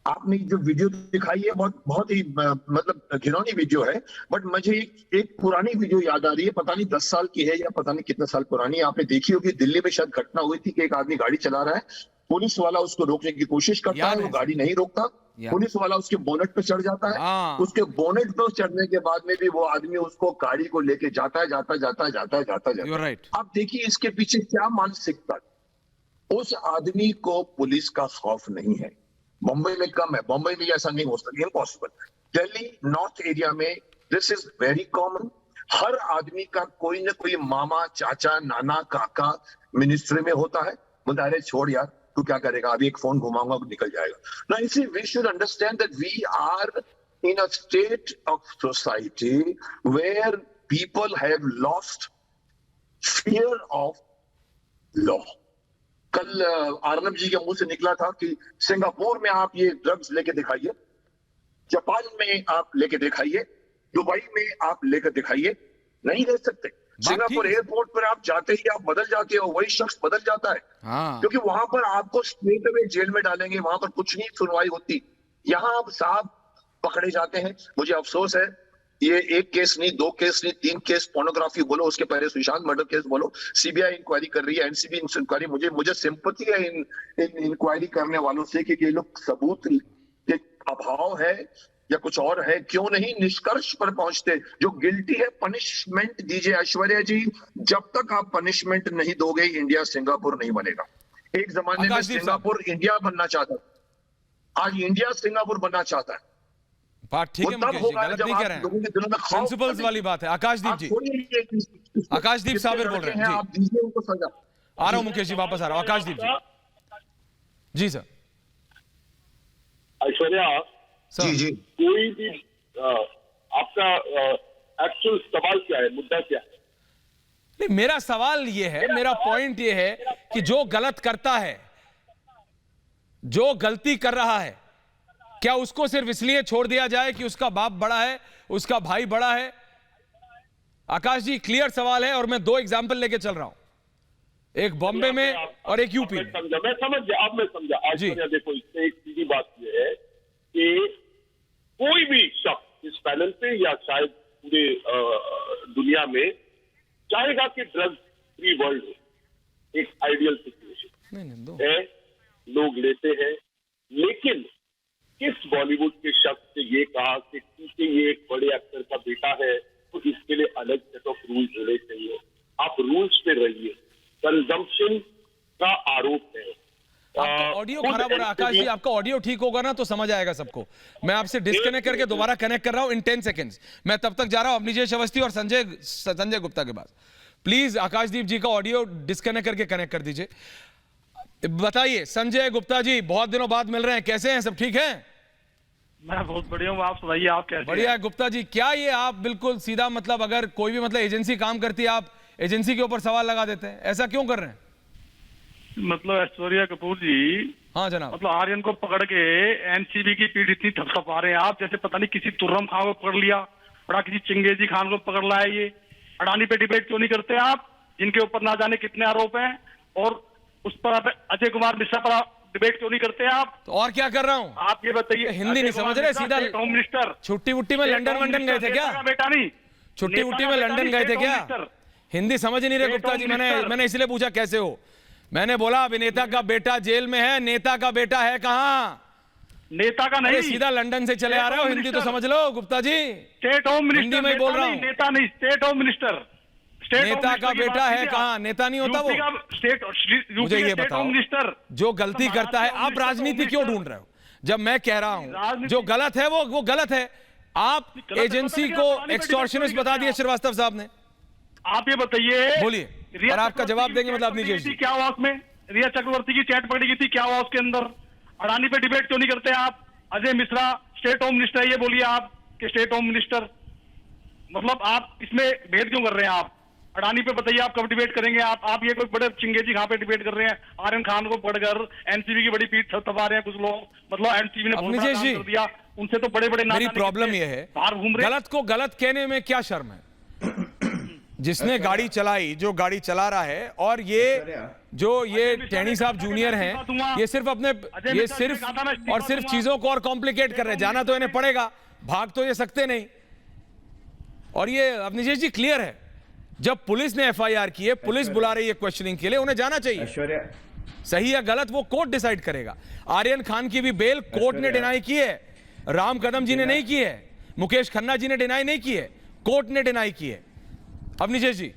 G: आपने जो वीडियो दिखाई है बहुत ही मतलब घिनौनी वीडियो है, बट मुझे एक पुरानी वीडियो याद आ रही है, पता नहीं 10 साल की है या पता नहीं कितने साल पुरानी। आपने देखी होगी, दिल्ली में शायद घटना हुई थी कि एक आदमी गाड़ी चला रहा है, पुलिस वाला उसको रोकने की कोशिश करता है, वो गाड़ी नहीं रोकता, पुलिस वाला उसके बोनेट पे चढ़ जाता है, उसके बोनेट पे चढ़ने के बाद में भी वो आदमी उसको गाड़ी को लेके जाता है। आप देखिए इसके पीछे क्या मानसिकता। उस आदमी को पुलिस का खौफ नहीं है। मुंबई में कम है, मुंबई में ऐसा नहीं हो सकता, इम्पॉसिबल। दिल्ली नॉर्थ एरिया में दिस इज वेरी कॉमन। हर आदमी का कोई ना कोई मामा, चाचा, नाना, काका मिनिस्ट्री में होता है। बोलता अरे छोड़ यार, तू क्या करेगा, अभी एक फोन घुमाऊंगा निकल जाएगा ना। इसी we should understand that we are in a state of society where people have lost fear of law. कल अर्नब जी के मुंह से निकला था कि सिंगापुर में आप ये ड्रग्स लेके दिखाइए, जापान में आप लेके दिखाइए, दुबई में आप लेकर दिखाइए, नहीं ले सकते। सिंगापुर एयरपोर्ट पर आप जाते ही आप बदल जाते हो, वही शख्स बदल जाता है। क्योंकि वहां पर आपको स्ट्रेट अवे जेल में डालेंगे, वहां पर कुछ नहीं सुनवाई होती। यहाँ आप साहब पकड़े जाते हैं। मुझे अफसोस है, ये एक केस नहीं, 2 केस नहीं, 3 केस पोर्नोग्राफी बोलो, उसके पहले सुशांत मर्डर केस बोलो, सीबीआई इंक्वायरी कर रही है, एनसीबी इंक्वायरी। मुझे सिंपैथी है इन इंक्वायरी करने वालों से कि ये लोग सबूत के अभाव है या कुछ और है, क्यों नहीं निष्कर्ष पर पहुंचते। जो गिल्टी है पनिशमेंट दीजिए। ऐश्वर्या जी, जब तक आप पनिशमेंट नहीं दोगे, इंडिया सिंगापुर नहीं बनेगा। एक जमाने में सिंगापुर इंडिया बनना चाहता, आज इंडिया सिंगापुर बनना चाहता है।
A: बात ठीक है मुकेश जी, गलत नहीं कह रहे हैं, प्रिंसिपल्स वाली बात है। आकाशदीप जी, आकाशदीप साबिर बोल रहे हैं जी।
G: आप दीजिए उनको सजा।
A: आ रहा हूं मुकेश जी, वापस आ रहा हूं। आकाशदीप जी सर।
H: ऐश्वर्या
G: जी,
H: कोई भी आपका एक्चुअल सवाल क्या है, मुद्दा क्या है?
A: नहीं, मेरा सवाल ये है, मेरा पॉइंट ये है कि जो गलत करता है, जो गलती कर रहा है क्या उसको सिर्फ इसलिए छोड़ दिया जाए कि उसका बाप बड़ा है, उसका भाई बड़ा है? आकाश जी, क्लियर सवाल है और मैं 2 एग्जाम्पल लेके चल रहा हूं, एक बॉम्बे में और एक यूपी में।
H: मैं समझ गया, अब मैं समझा। आज देखो, इससे एक सीधी बात यह है कि कोई भी शख्स इस पैनल पे या शायद पूरे दुनिया में चाहेगा कि ड्रग फ्री वर्ल्ड हो, एक आइडियल सिचुएशन है, लोग लेते हैं। लेकिन किस बॉलीवुड के शख्स ने ये कहा कि क्योंकि ये एक बड़े एक्टर का बेटा है तो इसके लिए अलग सेट ऑफ रूल्स होने चाहिए? आप रूल्स पे रहिए। कंजम्पशन का आरोप है।
A: आपका ऑडियो खराब हो रहा है आकाश जी, आपका ऑडियो ठीक होगा ना तो समझ आएगा सबको। मैं आपसे डिस्कनेक्ट करके दोबारा कनेक्ट कर रहा हूं इन 10 सेकेंड्स। मैं तब तक जा रहा हूं अवनीश अवस्थी और संजय गुप्ता के पास। प्लीज आकाशदीप जी का ऑडियो डिस्कनेक्ट करके कनेक्ट कर दीजिए। बताइए संजय गुप्ता जी, बहुत दिनों बाद मिल रहे हैं, कैसे हैं? सब ठीक है?
I: मैं बहुत बढ़िया हूँ, आप सुनाइए, आप कैसे?
A: बढ़िया है गुप्ता जी। क्या ये आप बिल्कुल सीधा मतलब अगर कोई भी मतलब एजेंसी काम करती है आप एजेंसी के ऊपर सवाल लगा देते हैं, ऐसा क्यों कर रहे हैं?
I: मतलब ऐश्वर्या कपूर जी,
A: हाँ जनाब,
I: मतलब आर्यन को पकड़ के एनसीबी की पीठ इतनी थपथपा रहे हैं आप, जैसे पता नहीं किसी तुर्रम खान को पकड़ लिया, बड़ा किसी चिंगेजी खान को पकड़ लाया। ये अडानी पे डिबेट क्यों नहीं करते आप, जिनके ऊपर ना जाने कितने आरोप हैं, और उस पर अजय कुमार मिश्रा पर डिबेट क्यों नहीं करते आप?
A: तो और क्या कर रहा हूँ?
I: आप ये बताइए,
A: हिंदी नहीं समझ रहे, सीधा
I: होम मिनिस्टर
A: छुट्टी वुट्टी में लंदन वंडन गए थे क्या?
I: बेटा नहीं,
A: छुट्टी वुट्टी में लंदन गए थे क्या? हिंदी समझ नहीं रहे गुप्ता जी। मैंने इसलिए पूछा कैसे हो। मैंने बोला अभिनेता का बेटा जेल में है, नेता का बेटा है कहाँ?
I: नेता का नहीं,
A: सीधा लंदन से चले आ रहे हो। हिंदी तो समझ लो Gupta ji,
I: state home minister
A: Hindi में ही बोल रहा हूँ।
I: नेता नहीं, स्टेट होम मिनिस्टर।
A: नेता का बेटा है कहाँ? नेता नहीं होता वो। मुझे ये बताओ, जो गलती करता है, आप राजनीति क्यों ढूंढ रहे हो? जब मैं कह रहा हूं जो गलत है वो गलत है। आप एजेंसी को एक्सटॉर्शनिस्ट बता दिए श्रीवास्तव साहब ने।
I: आप ये बताइए,
A: बोलिए, और आपका जवाब देंगे मतलब अपनी जेल।
I: क्या हुआ उसमें? रिया चक्रवर्ती की चैट पकड़ी गई थी, क्या हुआ उसके अंदर? अडानी पे डिबेट क्यों नहीं करते आप? Ajay Mishra state home minister है, ये बोलिए आप कि स्टेट होम मिनिस्टर, मतलब आप इसमें भेद क्यों कर रहे हैं? आप अडानी पे बताइए आप कब डिबेट करेंगे? आप ये कोई बड़े चिंगेजी कहां पे डिबेट कर रहे हैं? आर्यन खान को पढ़कर एनसीबी की बड़ी पीठ थपथपा रहे हैं कुछ लोग, मतलब एनसीबी ने बहुत बड़ा काम कर दिया, उनसे तो बड़े बड़े।
A: मेरी प्रॉब्लम ये है, गलत को गलत कहने में क्या शर्म है? जिसने गाड़ी चलाई, जो गाड़ी चला रहा है, और ये टैनी साहब जूनियर हैं, ये सिर्फ चीजों को और कॉम्प्लिकेट कर रहे हैं। जाना तो इन्हें पड़ेगा, भाग तो ये सकते नहीं। और ये अवनीश जी क्लियर है, जब पुलिस ने एफआईआर की है, पुलिस बुला रही है क्वेश्चनिंग के लिए, उन्हें जाना चाहिए। सही या गलत वो कोर्ट डिसाइड करेगा। आर्यन खान की भी बेल कोर्ट ने डिनाई की है, राम कदम जी ने नहीं की है, मुकेश खन्ना जी ने डिनाई नहीं की है, कोर्ट ने डिनाई की है। अवनीश जी।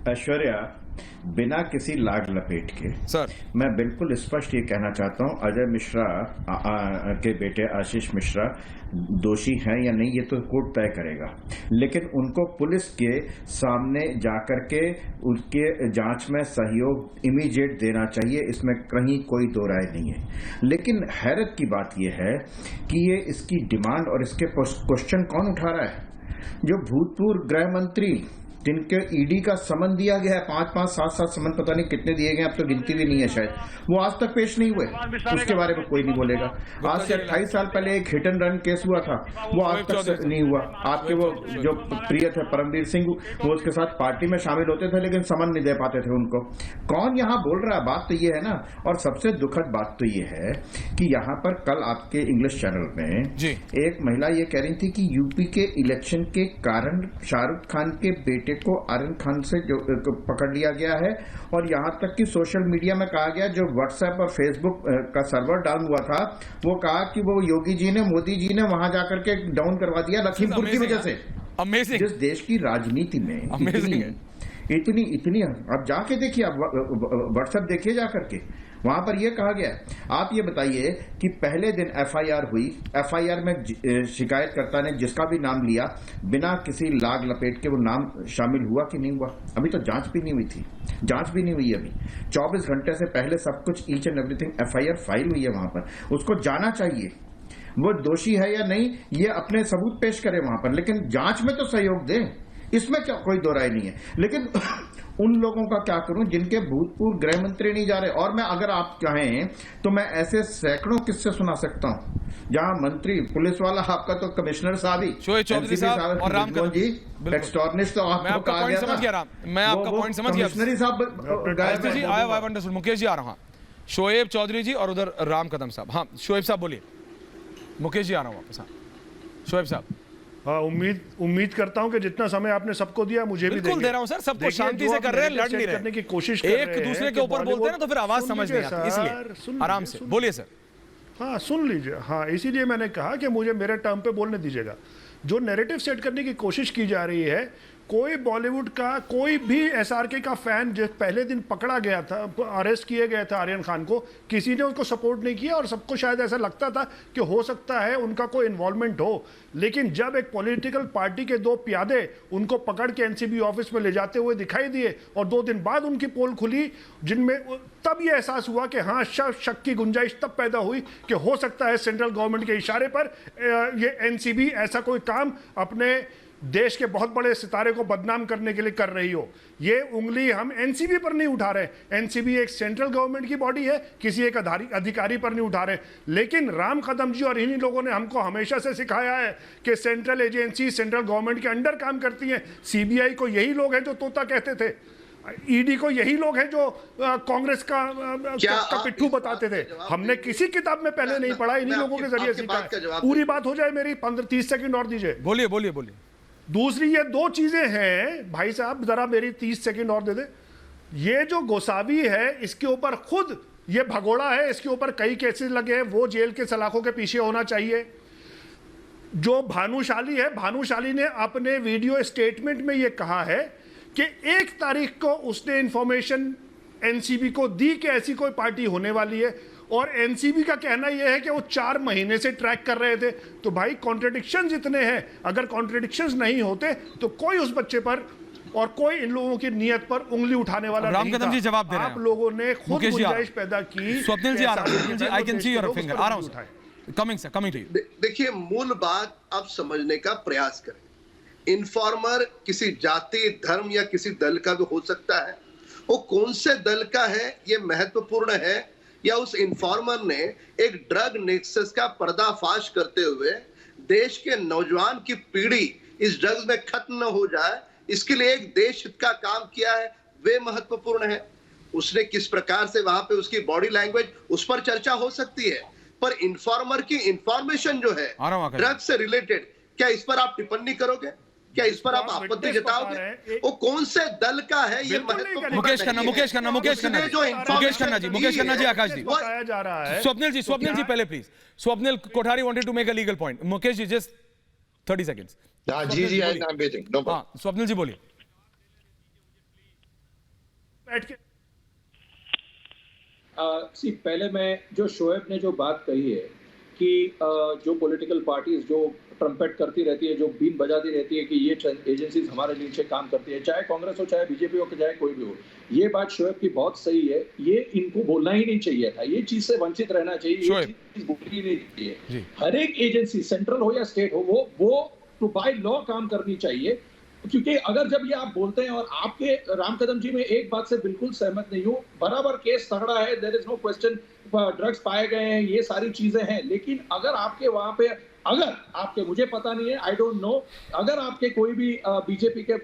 J: ऐश्वर्या, बिना किसी लाग लपेट के
A: सर,
J: मैं बिल्कुल स्पष्ट ये कहना चाहता हूं, अजय मिश्रा के बेटे आशीष मिश्रा दोषी हैं या नहीं ये तो कोर्ट तय करेगा, लेकिन उनको पुलिस के सामने जाकर के उनके जांच में सहयोग इमीडिएट देना चाहिए, इसमें कहीं कोई दो राय नहीं है। लेकिन हैरत की बात यह है कि ये इसकी डिमांड और इसके क्वेश्चन कौन उठा रहा है? जो भूतपूर्व गृह मंत्री जिनके ईडी का समन दिया गया है, 5-5, 7-7 समन पता नहीं कितने दिए गए, अब तो गिनती भी नहीं है शायद, वो आज तक पेश नहीं हुए, उसके बारे में कोई नहीं बोलेगा। आज से 28 साल पहले एक हिट एंड रन केस हुआ था, वो आज तक नहीं हुआ। आपके वो जो प्रिय थे परमवीर सिंह, वो उसके साथ पार्टी में शामिल होते थे लेकिन समन नहीं दे पाते थे उनको। कौन यहाँ बोल रहा है? बात तो ये है ना। और सबसे दुखद बात तो ये है कि यहाँ पर कल आपके इंग्लिश चैनल में एक महिला ये कह रही थी कि यूपी के इलेक्शन के कारण शाहरुख खान के बेटे को आर्यन खान से जो पकड़ लिया गया है, और यहां तक कि सोशल मीडिया में कहा गया, जो व्हाट्सएप और फेसबुक का सर्वर डाउन हुआ था, वो कहा कि वो योगी जी ने, मोदी जी ने वहां जाकर के डाउन करवा दिया लखीमपुर की वजह से। जिस देश की राजनीति में इतनी आप जाके देखिए, आप व्हाट्सएप देखिए जाकर के, वहां पर यह कहा गया है। आप ये बताइए कि पहले दिन एफआईआर हुई, एफआईआर में शिकायतकर्ता ने जिसका भी नाम लिया, बिना किसी लाग लपेट के वो नाम शामिल हुआ कि नहीं हुआ? अभी तो जांच भी नहीं हुई थी, जांच भी नहीं हुई अभी। 24 घंटे से पहले सब कुछ each and everything FIR file हुई है वहां पर। उसको जाना चाहिए, वो दोषी है या नहीं ये अपने सबूत पेश करे वहां पर, लेकिन जांच में तो सहयोग दे, इसमें क्या कोई दो राय नहीं है। लेकिन उन लोगों का क्या करूं जिनके भूतपूर्व गृह मंत्री नहीं जा रहे। और मैं अगर आप चाहें तो मैं ऐसे सैकड़ों किस्से सुना सकता हूं जहां मंत्री पुलिस वाला आपका तो कमिश्नर साहब ही
A: शोएब चौधरी साहब और राम
J: जी एक्सटॉर्निस्ट तो आपको कहा गया था।
A: मैं आपका पॉइंट समझ गया
J: कमिश्नरी साहब
A: जी आया मुकेश जी आ रहा हूं। शोएब चौधरी जी और उधर राम कदम साहब। हाँ शोएब साहब बोलिए। मुकेश जी आ रहा हूं वापस। हाँ शोएब साहब।
K: हाँ उम्मीद करता हूं कि जितना समय आपने सबको दिया मुझे भी
A: बिल्कुल दे रहा हूं सर। सबको शांति से कर रहे हैं, लड़ नहीं रहे,
K: करने की कोशिश
A: एक दूसरे के ऊपर बोलते हैं ना तो फिर आवाज समझ नहीं आती, इसलिए आराम से बोलिए सर।
K: हाँ सुन लीजिए। हाँ इसीलिए मैंने कहा कि मुझे मेरे टर्म पे बोलने दीजिएगा। जो नैरेटिव सेट करने की कोशिश की जा रही है, कोई बॉलीवुड का कोई भी एसआरके का फैन जो पहले दिन पकड़ा गया था, अरेस्ट किए गए थे आर्यन खान को, किसी ने उनको सपोर्ट नहीं किया और सबको शायद ऐसा लगता था कि हो सकता है उनका कोई इन्वॉल्वमेंट हो। लेकिन जब एक पॉलिटिकल पार्टी के 2 प्यादे उनको पकड़ के एनसीबी ऑफिस में ले जाते हुए दिखाई दिए और 2 दिन बाद उनकी पोल खुली, जिनमें तब ये एहसास हुआ कि हाँ शक की गुंजाइश तब पैदा हुई कि हो सकता है सेंट्रल गवर्नमेंट के इशारे पर ये एनसीबी ऐसा कोई काम अपने देश के बहुत बड़े सितारे को बदनाम करने के लिए कर रही हो। ये उंगली हम एनसीबी पर नहीं उठा रहे। एनसीबी एक सेंट्रल गवर्नमेंट की बॉडी है, किसी एक अधिकारी पर नहीं उठा रहे। लेकिन राम कदम जी और इन्हीं लोगों ने हमको हमेशा से सिखाया है कि सेंट्रल एजेंसी सेंट्रल गवर्नमेंट के अंडर काम करती हैं। सीबीआई को यही लोग हैं जो तोता कहते थे, ईडी को यही लोग हैं जो कांग्रेस का पिट्ठू बताते थे। हमने किसी किताब में पहले नहीं पढ़ा, इन्हीं लोगों के जरिए सीखा है। पूरी बात हो जाए मेरी, 15-30 सेकंड और दीजिए।
A: बोलिए बोलिए बोलिए।
K: दूसरी ये 2 चीजें हैं भाई साहब, जरा मेरी 30 सेकंड और दे दे। ये जो गोसावी है इसके ऊपर खुद ये भगोड़ा है, इसके ऊपर कई केसेस लगे हैं, वो जेल के सलाखों के पीछे होना चाहिए। जो भानुशाली है, भानुशाली ने अपने वीडियो स्टेटमेंट में ये कहा है कि 1 तारीख को उसने इंफॉर्मेशन एनसीबी को दी कि ऐसी कोई पार्टी होने वाली है, और एनसीबी का कहना यह है कि वो 4 महीने से ट्रैक कर रहे थे। तो भाई कॉन्ट्रडिक्शंस इतने हैं, अगर कॉन्ट्रडिक्शंस नहीं होते तो कोई उस बच्चे पर और कोई इन लोगों की नियत पर उंगली उठाने वाला नहीं था।
A: जी जवाब दे रहे हैं।
K: आप लोगों ने खुद गुंजाइश पैदा की।
A: स्वप्निल जी आ रहा हूं, I can see your finger, आ रहा हूं sir, coming sir, coming to you.
D: देखिए मूल बात आप समझने का प्रयास करें। इन्फॉर्मर किसी जाति, धर्म या किसी दल का भी हो सकता है। वो कौन से दल का है ये महत्वपूर्ण है, या उस इन्फॉर्मर ने एक ड्रग नेक्सस का पर्दाफाश करते हुए देश के नौजवान की पीढ़ी इस ड्रग्स में खत्म न हो जाए, इसके लिए एक देश हित का काम किया है, वे महत्वपूर्ण है। उसने किस प्रकार से वहां पे उसकी बॉडी लैंग्वेज, उस पर चर्चा हो सकती है, पर इन्फॉर्मर की इंफॉर्मेशन जो है ड्रग्स से रिलेटेड, क्या इस पर आप टिप्पणी करोगे? क्या इस पर आप आपत्ति जताओगे? वो कौन से दल का है ये महत्वपूर्ण।
A: मुकेश खन्ना जी, आकाश जी,
K: बताया जा रहा है।
A: स्वप्निल जी पहले please. Swapnil Kothari wanted to make a legal point. Mukesh ji just 30 seconds.
G: जी I am waiting, no problem.
A: हां स्वप्निल जी बोलिए।
F: पहले मैं जो शोएब ने जो बात कही है कि जो पॉलिटिकल पार्टीज जो ट्रम्पेट करती रहती है, जो बीन बजाती रहती है कि ये एजेंसीज हमारे नीचे काम करती है, चाहे कांग्रेस हो, चाहे बीजेपी हो, चाहे कोई भी हो, ये बात शोएब की बहुत सही है। ये इनको बोलना ही नहीं चाहिए था, ये चीज से वंचित रहना चाहिए, ये चीज बोलनी नहीं चाहिए। हर एक एजेंसी सेंट्रल हो या स्टेट हो, वो टू बाय लॉ काम करनी चाहिए। क्योंकि अगर जब ये आप बोलते हैं, और आपके राम कदम जी में एक बात से बिल्कुल सहमत नहीं हूं, बराबर केस तगड़ा है, there is no question, drugs पाए गए हैं, ये सारी चीजें हैं, लेकिन अगर आपके वहां पे, अगर आपके, मुझे पता नहीं है, आई डोंट नो, अगर आपके कोई भी बीजेपी के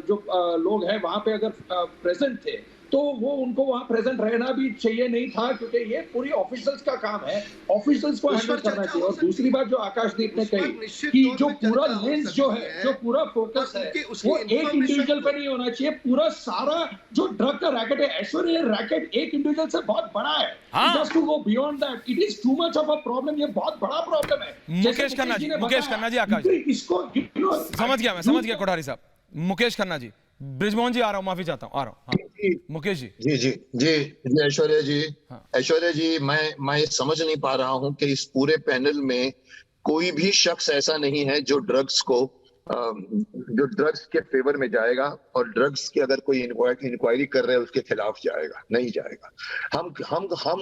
F: जो लोग हैं वहां पे अगर प्रेजेंट थे, तो वो उनको वहां प्रेजेंट रहना भी चाहिए नहीं था, क्योंकि ये पूरी ऑफिशियल्स का काम है, ऑफिशियल्स को हैंडल करना चाहिए। और दूसरी बात जो आकाशदीप ने कही कि जो पूरा लेंस जो है, जो पूरा फोकस है, वो एक इंडिविजुअल पे नहीं होना चाहिए। पूरा सारा जो ड्रग का रैकेट है, ऐश्वर्या रैकेट एक इंडिविजुअल से बहुत बड़ा है, just to go beyond that, it is too much of a problem. ये बहुत बड़ा प्रॉब्लम है।
A: मुकेश खन्ना जी, आकाश
F: इसको
A: समझ गया कोठारी साहब। मुकेश खन्ना जी, ब्रिजमोहन जी आ रहा हूं, माफी चाहता हूं, आ रहा हूं। मुकेश जी
G: जी ऐश्वर्या जी, ऐश्वर्या जी, मैं समझ नहीं पा रहा हूं कि इस पूरे पैनल में कोई भी शख्स ऐसा नहीं है जो ड्रग्स के फेवर में जाएगा और ड्रग्स की अगर कोई इंक्वायरी कर रहे हैं उसके खिलाफ जाएगा, नहीं जाएगा। हम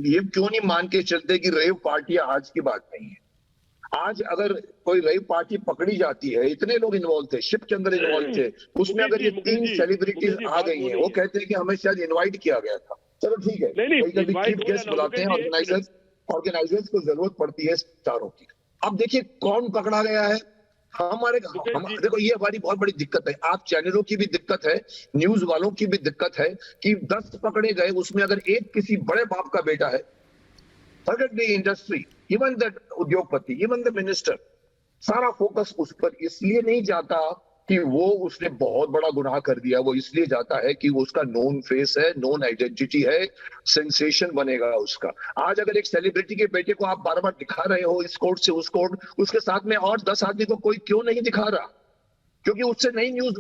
G: ये क्यों नहीं मान के चलते कि रेव पार्टियां आज की बात नहीं है। आज अगर कोई रही पार्टी पकड़ी जाती है, इतने लोग इन्वॉल्व थे, शिव चंद्र इन्वॉल्व थे, उसमें अगर ये 3 सेलिब्रिटीज आ गई हैं, वो कहते हैं कि हमें शायद इनवाइट किया गया था। चलो ठीक है, कभी चीफ गेस्ट बुलाते हैं, ऑर्गेनाइजर्स को जरूरत पड़ती है स्टारों की। अब देखिए कौन पकड़ा गया है। देखो ये हमारी बहुत बड़ी दिक्कत है, आप चैनलों की भी दिक्कत है, न्यूज वालों की भी दिक्कत है कि 10 पकड़े गए, उसमें अगर एक किसी बड़े बाप का बेटा है, forget the industry, even the उद्योगपति, even the minister, सारा फोकस उस पर इसलिए नहीं जाता कि वो उसने बहुत बड़ा गुनाह कर दिया, वो इसलिए जाता है कि वो उसका नोन फेस है, नोन आइडेंटिटी है, सेंसेशन बनेगा उसका। आज अगर एक सेलिब्रिटी के बेटे को आप बार बार दिखा रहे हो इस कोर्ट से उस कोर्ट, उसके साथ में और 10 आदमी को कोई क्यों नहीं दिखा रहा? क्योंकि उससे नई न्यूज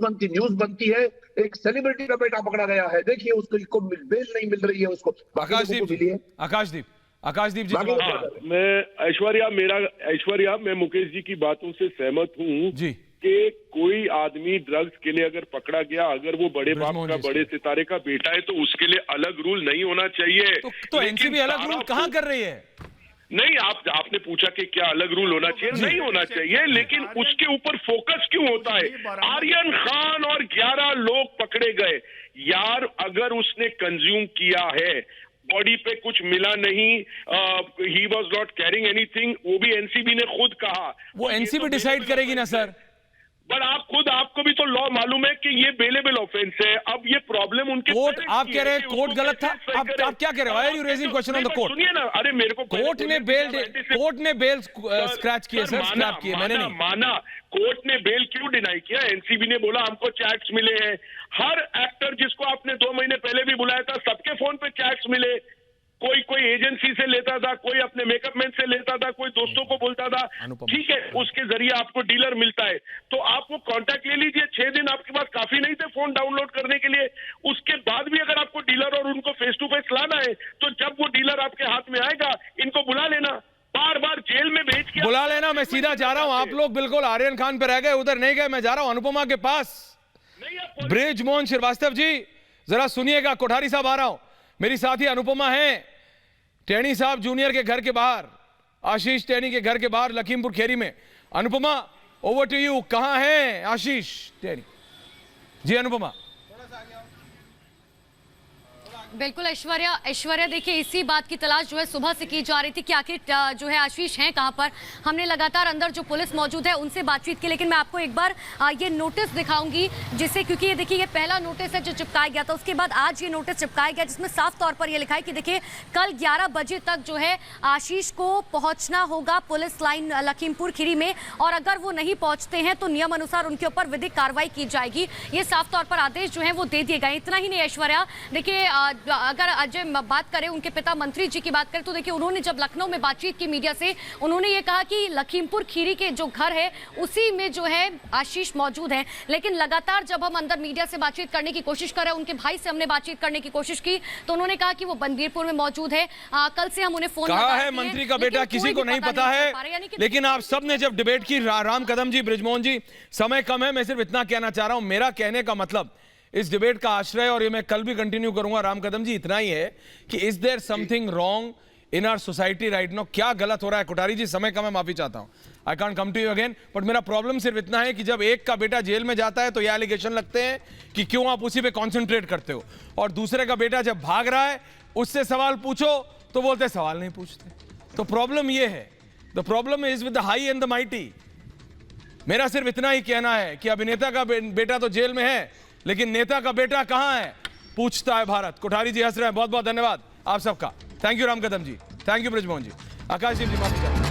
G: बनती है एक सेलिब्रिटी का बेटा पकड़ा गया है, देखिए उसको बेल नहीं मिल रही है उसको।
A: आकाशदीप जी,
H: मैं ऐश्वर्या, मैं मुकेश जी की बातों से सहमत हूँ जी कि कोई आदमी ड्रग्स के लिए अगर पकड़ा गया, अगर वो बड़े बाप का, बड़े सितारे का बेटा है, तो उसके लिए अलग रूल नहीं होना चाहिए।
A: तो एनसीबी अलग रूल कहाँ कर रही है?
H: नहीं, आपने पूछा कि क्या अलग रूल होना चाहिए? नहीं होना चाहिए, लेकिन उसके ऊपर फोकस क्यों होता है? आर्यन खान और 11 लोग पकड़े गए यार, अगर उसने कंज्यूम किया है, बॉडी पे कुछ मिला नहीं, he was not carrying anything, वो भी एनसीबी ने खुद कहा।
A: वो एनसीबी डिसाइड करेगी ना सर।
H: पर आपको भी तो लॉ मालूम है कि ये बेलेबल ऑफेंस है। अब ये प्रॉब्लम उनके
A: कोर्ट, आप कह रहे हैं कोर्ट गलत था, आप क्या कह रहे हैं? Why are you raising question on the court?
H: सुनिए ना, अरे मेरे को
A: कोर्ट ने बेल स्क्रैच किए सर, स्क्रैप किए, मैंने नहीं
H: माना। कोर्ट ने बेल क्यों डिनाई किया? एनसीबी ने बोला हमको चैट्स मिले हैं। हर एक्टर जिसको आपने 2 महीने पहले भी बुलाया था, सबके फोन पे चैट्स मिले। कोई एजेंसी से लेता था, कोई अपने मेकअप मैन से लेता था, कोई दोस्तों को बोलता था, ठीक है, उसके जरिए आपको डीलर मिलता है, तो आप वो कांटेक्ट ले लीजिए। 6 दिन आपके पास काफी नहीं थे फोन डाउनलोड करने के लिए। उसके बाद भी अगर आपको डीलर और उनको फेस टू फेस लाना है, तो जब वो डीलर आपके हाथ में आएगा, इनको बुला लेना, बार बार जेल में भेज के
A: बुला लेना। मैं सीधा जा रहा हूं, आप लोग बिल्कुल आर्यन खान पे रह गए, उधर नहीं गए। मैं जा रहा हूं अनुपमा के पास। बृजमोहन श्रीवास्तव जी जरा सुनिएगा, कोठारी साहब आ रहा हूं। मेरी साथी अनुपमा है टेनी साहब जूनियर के घर के बाहर, आशीष टेनी के घर के बाहर लखीमपुर खीरी में। Anupama, over to you. कहां है आशीष टेनी जी? अनुपमा।
B: बिल्कुल ऐश्वर्या देखिए, इसी बात की तलाश जो है सुबह से की जा रही थी कि आखिर जो है आशीष हैं कहां पर। हमने लगातार अंदर जो पुलिस मौजूद है उनसे बातचीत की, लेकिन मैं आपको एक बार ये नोटिस दिखाऊंगी जिससे, क्योंकि ये देखिए ये पहला नोटिस है जो चिपकाया गया था, उसके बाद आज ये नोटिस चिपकाया गया जिसमें साफ तौर पर यह लिखा है कि देखिए कल 11 बजे तक जो है आशीष को पहुंचना होगा पुलिस लाइन लखीमपुर खीरी में, और अगर वो नहीं पहुंचते हैं तो नियम अनुसार उनके ऊपर विधिक कार्रवाई की जाएगी। ये साफ तौर पर आदेश जो है वो दे दिए गए। इतना ही नहीं ऐश्वर्या, देखिए अगर अजय बात करें, उनके पिता मंत्री जी की बात करें, तो देखिए उन्होंने जब लखनऊ में बातचीत की मीडिया से, उन्होंने ये कहा कि लखीमपुर खीरी के जो घर है उसी में जो है आशीष मौजूद है। लेकिन लगातार जब हम अंदर मीडिया से बातचीत करने की कोशिश कर रहे हैं, उनके भाई से हमने बातचीत करने की कोशिश की, तो उन्होंने कहा कि वो बंदीरपुर में मौजूद है। कल से हम उन्हें फोन
A: कहा है मंत्री का बेटा किसी को नहीं पता है, लेकिन आप सब ने जब डिबेट की, राम कदम जी, बृजमोहन जी, समय कम है, मैं सिर्फ इतना कहना चाह रहा हूं। मेरा कहने का मतलब इस डिबेट का आश्रय, और ये मैं कल भी कंटिन्यू करूंगा राम कदम जी, इतना ही है कि is there something wrong in our society right now? क्या गलत हो रहा है? कोठारी जी समय कम है, माफी चाहता हूं, I can't come to you again, but मेरा प्रॉब्लम सिर्फ इतना है कि जब एक का बेटा जेल में जाता है तो ये एलिगेशन लगते हैं कि क्यों आप उसी पे कॉन्सेंट्रेट करते हो, और दूसरे का बेटा जब भाग रहा है उससे सवाल पूछो तो बोलते सवाल नहीं पूछते। तो प्रॉब्लम ये है, the problem is with the high and the mighty. मेरा सिर्फ इतना ही कहना है कि अभिनेता का बेटा तो जेल में है, लेकिन नेता का बेटा कहां है पूछता है भारत। कोठारी जी हंस रहे हैं, बहुत बहुत धन्यवाद आप सबका। Thank you Ram Kadam ji, thank you Brijmohan ji, Akash ji माफी चाहता हूं।